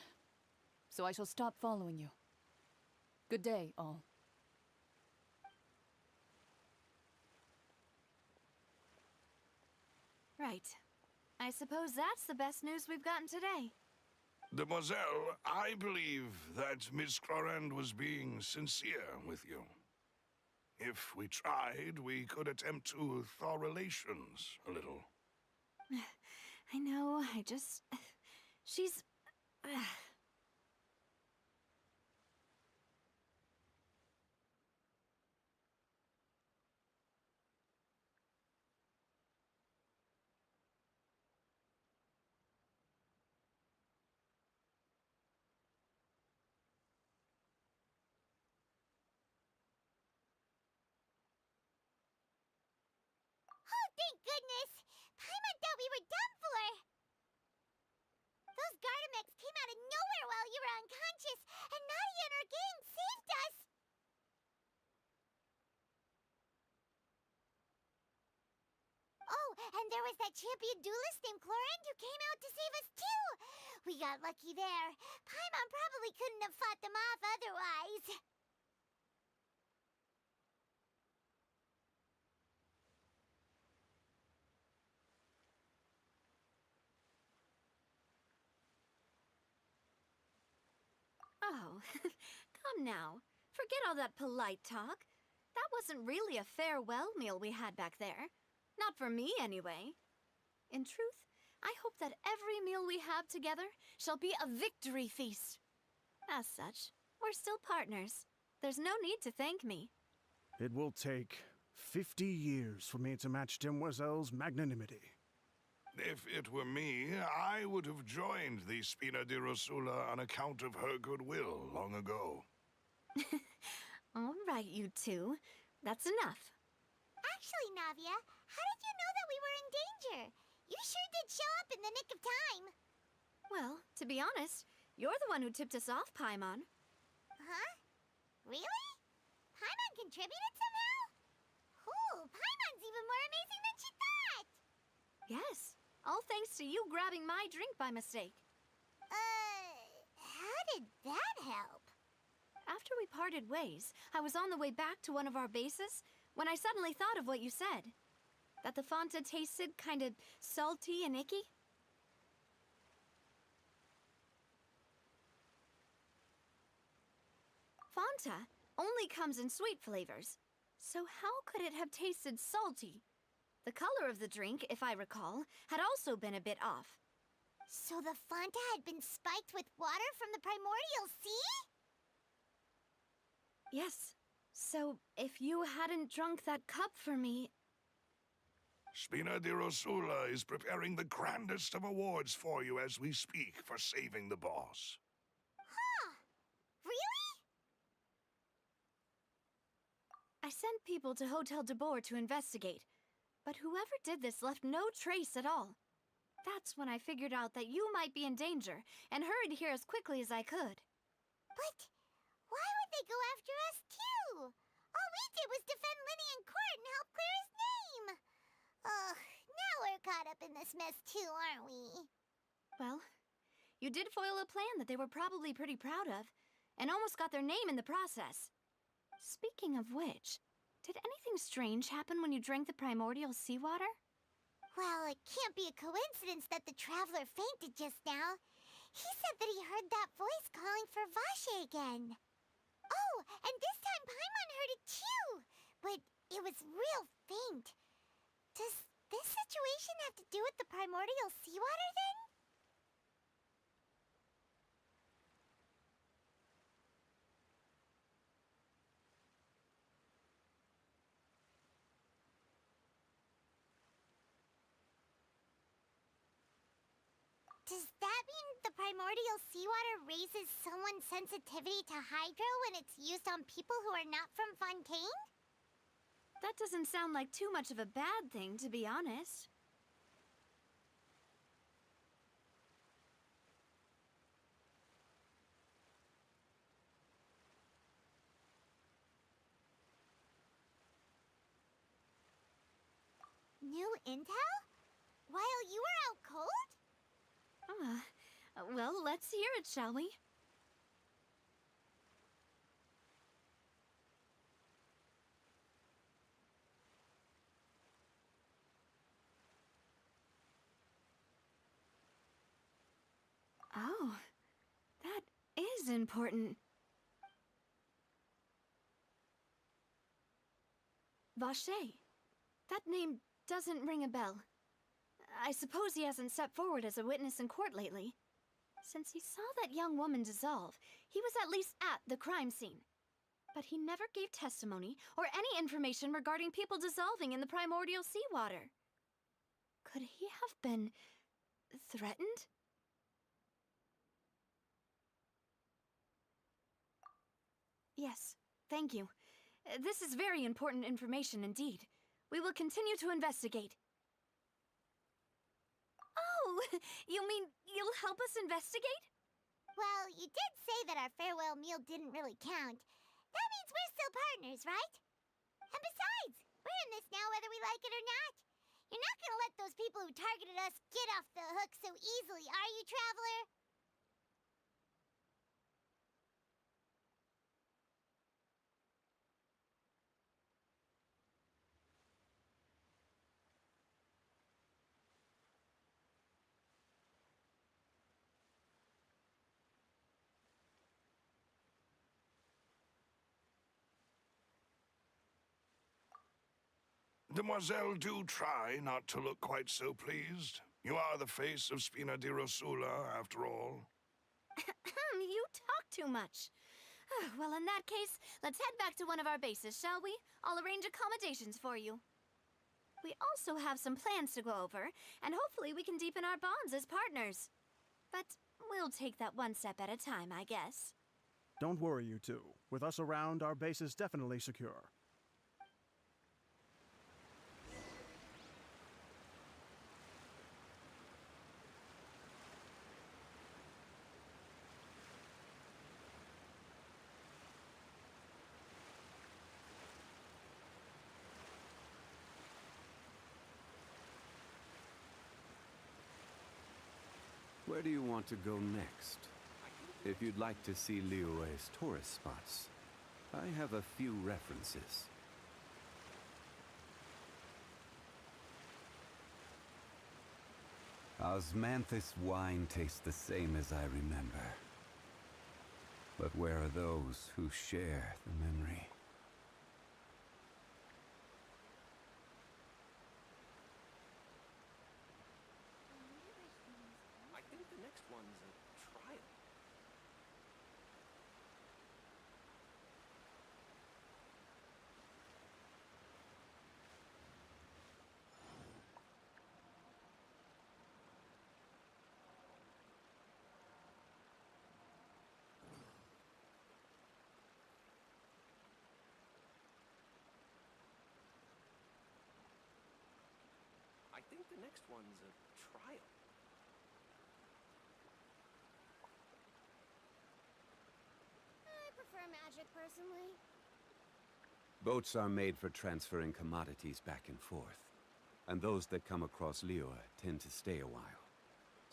So I shall stop following you. Good day, all. Right. I suppose that's the best news we've gotten today. Demoiselle, I believe that Miss Clarand was being sincere with you. If we tried, we could attempt to thaw relations a little. I know, I just... She's... Oh, thank goodness! Paimon thought we were done for! Those Gardamex came out of nowhere while you were unconscious, and Nadia and her gang saved us! Oh, and there was that champion duelist named Clarand who came out to save us too! We got lucky there. Paimon probably couldn't have fought them off otherwise. Oh, come now. Forget all that polite talk. That wasn't really a farewell meal we had back there. Not for me, anyway. In truth, I hope that every meal we have together shall be a victory feast. As such, we're still partners. There's no need to thank me. It will take 50 years for me to match Demoiselle's magnanimity. If it were me, I would have joined the Spina di Rosula on account of her goodwill long ago. All right, you two. That's enough. Actually, Navia, how did you know that we were in danger? You sure did show up in the nick of time. Well, to be honest, you're the one who tipped us off, Paimon. Huh? Really? Paimon contributed somehow? Ooh, Paimon's even more amazing than she thought! Yes, all thanks to you grabbing my drink by mistake. How did that help? After we parted ways, I was on the way back to one of our bases when I suddenly thought of what you said. That the Fanta tasted kind of salty and icky. Fanta only comes in sweet flavors, so how could it have tasted salty? The color of the drink, if I recall, had also been a bit off. So the Fanta had been spiked with water from the primordial sea? Yes. So, if you hadn't drunk that cup for me... Spina di Rosula is preparing the grandest of awards for you as we speak for saving the boss. Huh. Really? I sent people to Hotel de Boer to investigate, but whoever did this left no trace at all. That's when I figured out that you might be in danger, and hurried here as quickly as I could. But why would they go after us too? All we did was defend Linny in court and help clear his name. Ugh, now we're caught up in this mess too, aren't we? Well, you did foil a plan that they were probably pretty proud of, and almost got their name in the process. Speaking of which, did anything strange happen when you drank the primordial seawater? Well, it can't be a coincidence that the traveler fainted just now. He said that he heard that voice calling for Vache again. Oh, and this time Paimon heard it too, but it was real faint. Does this situation have to do with the primordial seawater then? Does that mean the primordial seawater raises someone's sensitivity to hydro when it's used on people who are not from Fontaine? That doesn't sound like too much of a bad thing, to be honest. New intel? While you were out cold? Well, let's hear it, shall we? Oh, that is important. Vache. That name doesn't ring a bell. I suppose he hasn't stepped forward as a witness in court lately. Since he saw that young woman dissolve, he was at least at the crime scene. But he never gave testimony or any information regarding people dissolving in the primordial seawater. Could he have been threatened? Yes, thank you. This is very important information indeed. We will continue to investigate. Oh, you mean you'll help us investigate? Well, you did say that our farewell meal didn't really count. That means we're still partners, right? And besides, we're in this now whether we like it or not. You're not gonna let those people who targeted us get off the hook so easily, are you, Traveler? Demoiselle, do try not to look quite so pleased. You are the face of Spina di Rosula, after all. You talk too much. Well, in that case, let's head back to one of our bases, shall we? I'll arrange accommodations for you. We also have some plans to go over, and hopefully we can deepen our bonds as partners. But we'll take that one step at a time, I guess. Don't worry, you two. With us around, our base is definitely secure. Where do you want to go next? If you'd like to see Liyue's tourist spots, I have a few references. Osmanthus wine tastes the same as I remember. But where are those who share the memory? I think the next one's a trial. I think the next one's a trial. I prefer magic, personally. Boats are made for transferring commodities back and forth, and those that come across Liyue tend to stay a while.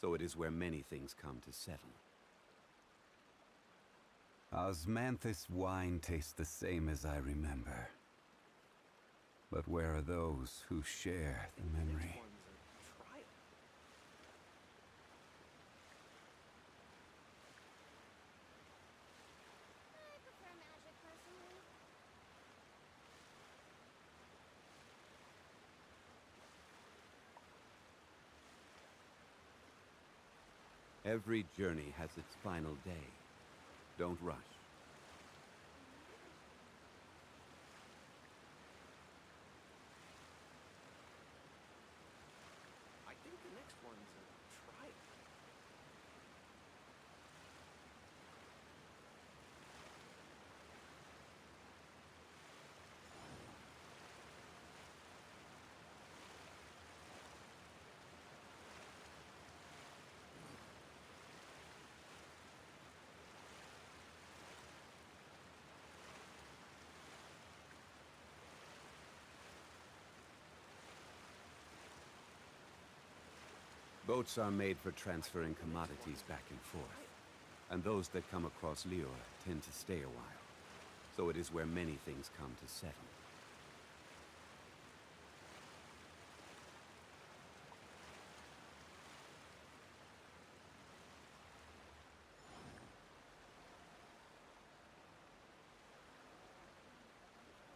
So it is where many things come to settle. Osmanthus wine tastes the same as I remember. But where are those who share the memory? Every journey has its final day. Don't rush. I think the next one's a trial. Boats are made for transferring commodities back and forth. And those that come across Liyue tend to stay a while. So it is where many things come to settle.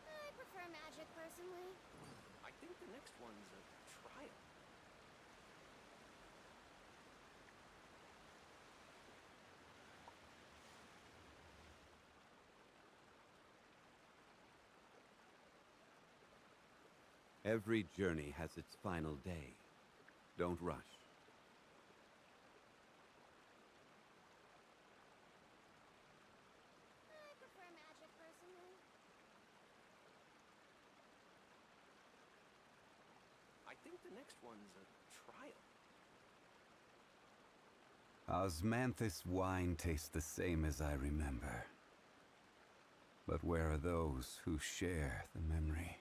I prefer magic, personally. I think the next one's a trial. Every journey has its final day. Don't rush. I prefer magic, personally. I think the next one's a trial. Osmanthus wine tastes the same as I remember. But where are those who share the memory?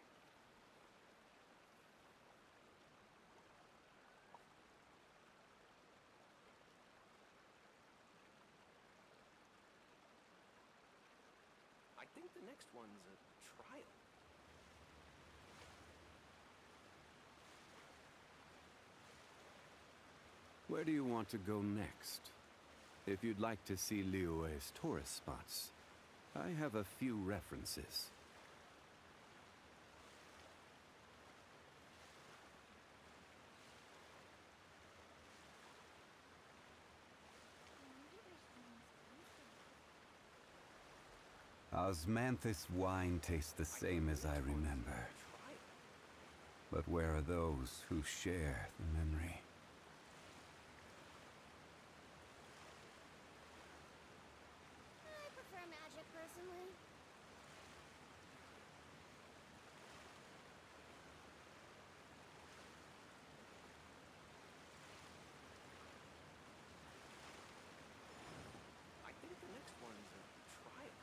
I think the next one's a trial. Where do you want to go next? If you'd like to see Liyue's tourist spots, I have a few references. Osmanthus wine tastes the same as I remember. But where are those who share the memory? I prefer magic, personally. I think the next one's a trial.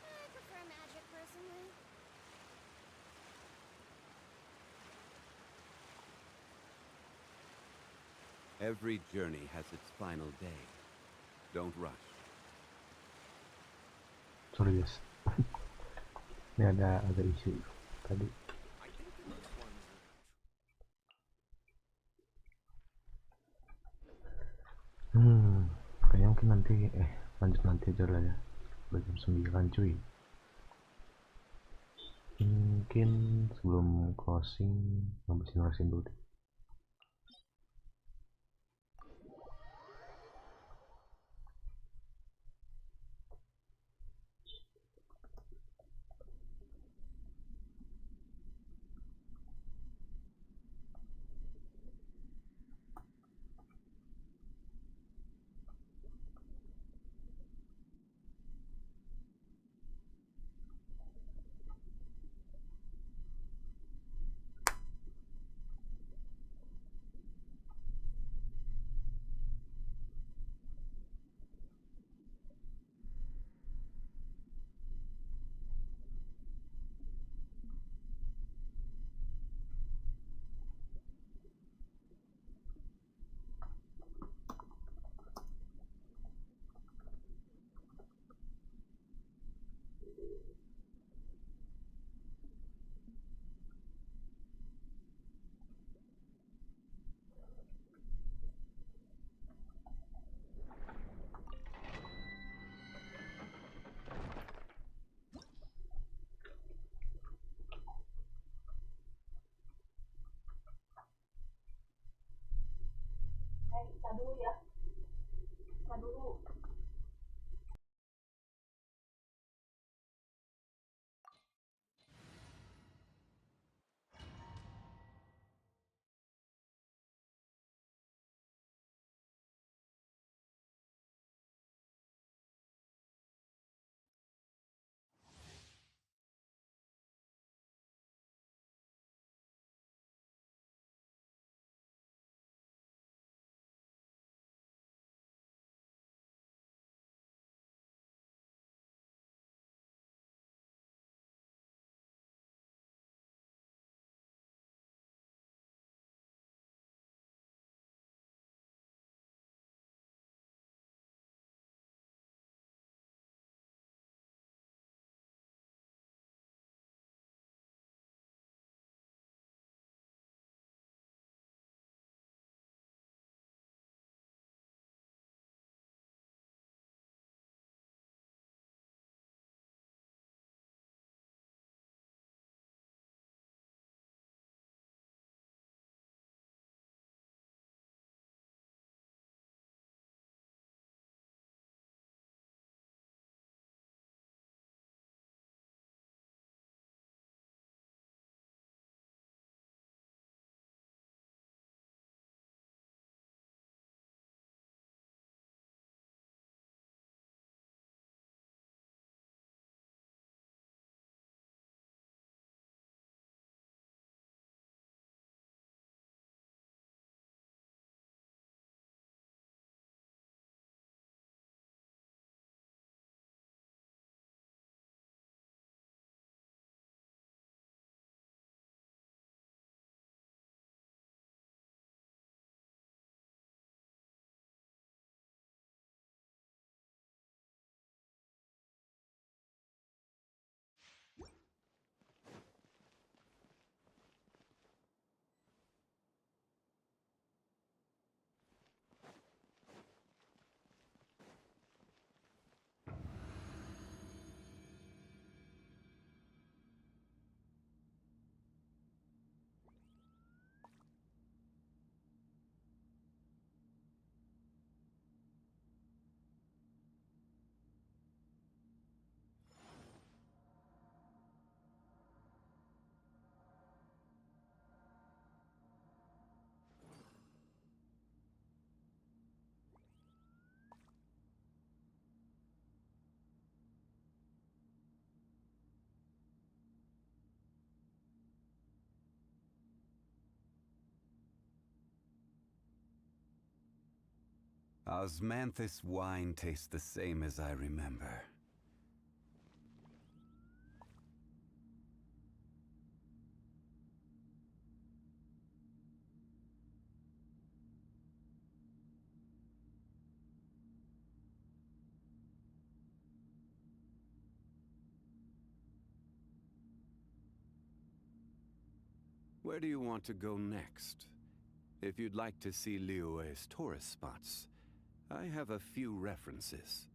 I prefer magic, personally. Every journey has its final day. Don't rush. Sorry guys. Ini ada isu tadi. Kayaknya mungkin nanti lanjut nanti aja lah ya. Udah jam 9 cuy. Mungkin sebelum closing ngabisin dulu deh. Osmanthus wine tastes the same as I remember. Where do you want to go next? If you'd like to see Liyue's tourist spots, I have a few references.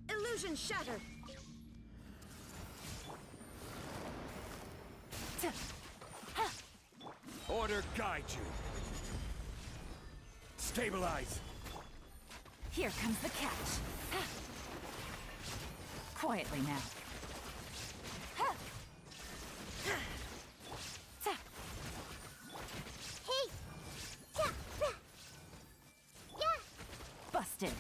Illusion shattered! Order guide you. Stabilize. Here comes the catch. Quietly now. Busted.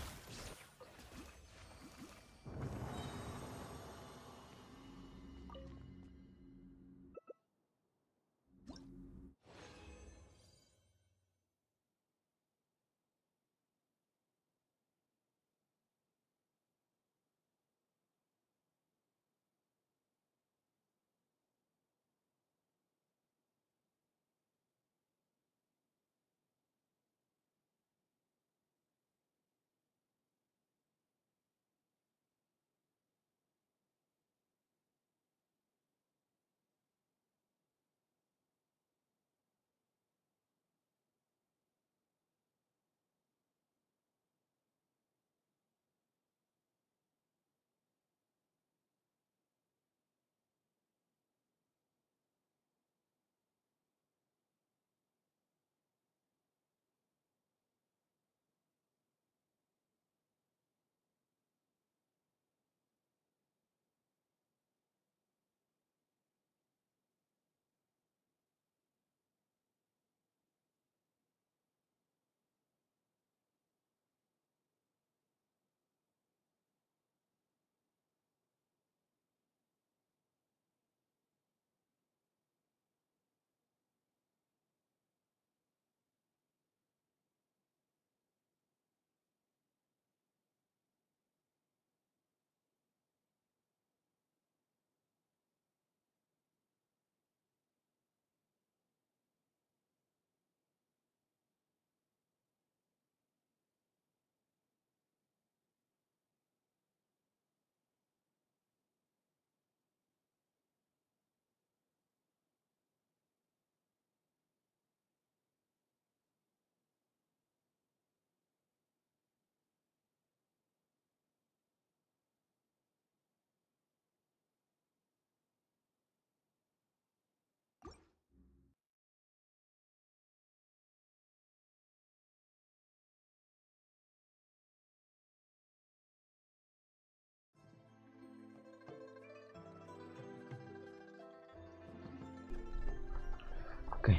Oke,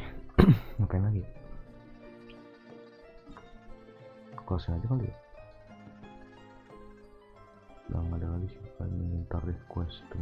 ngapain lagi? Closing aja kali ya. Udah nggak ada lagi sih paling minta request tuh.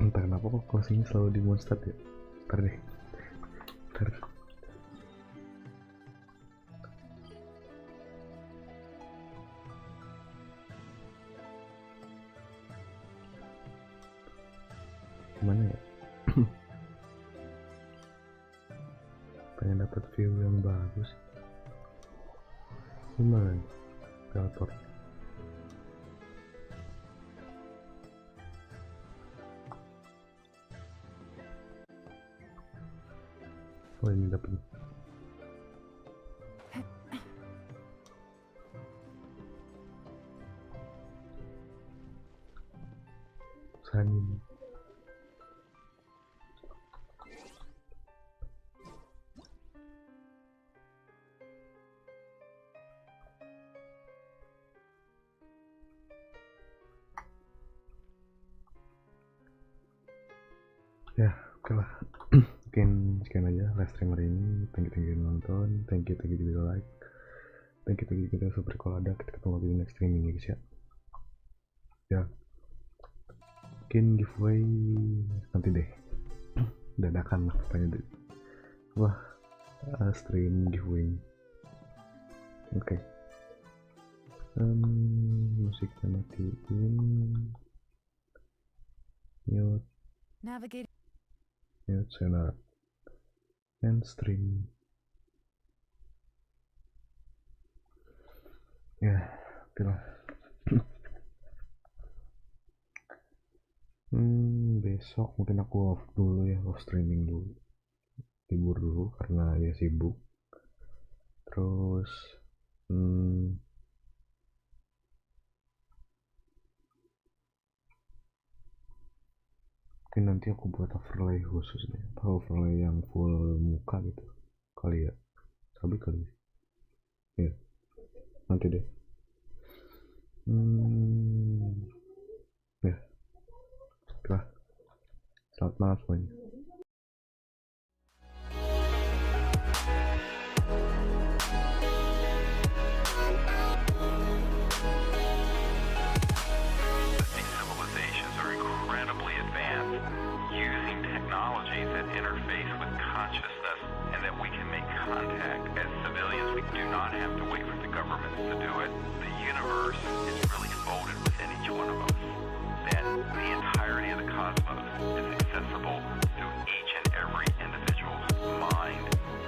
Entah kenapa kok closingnya selalu di Mondstadt ya. Ntar deh. Ntar. Gimana ya? Pengen dapat view yang bagus. Gimana nih? Teleport. Oh ini dapat. Sanin. Ya, oke lah. Mungkin sekian aja live stream hari ini. Thank you nonton, thank you juga like, thank you juga super kalau ada. Kita ketemu lagi di next streaming ya guys ya. Ya, mungkin giveaway nanti deh. Dadakan lah pokoknya deh. Wah, stream giveaway. Oke. Musiknya matiin. Mute. Navigate. Mute channel and stream. Ya, oke lah. Besok mungkin aku off dulu ya, off streaming dulu, libur dulu karena ya sibuk. Terus mungkin nanti aku buat overlay khusus deh, overlay yang full muka gitu kali ya, sabi kali ya, nanti deh. Ya, lah, selamat malam semuanya. Using technology that interface with consciousness and that we can make contact. As civilians, we do not have to wait for the governments to do it. The universe is really folded within each one of us. That the entirety of the cosmos is accessible through each and every individual's mind,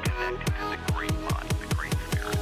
connecting to the great mind, the great spirit.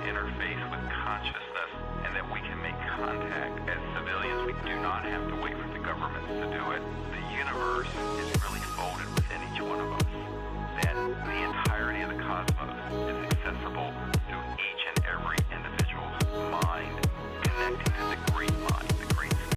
Interface with consciousness and that we can make contact. As civilians, we do not have to wait for the governments to do it. The universe is really folded within each one of us. That the entire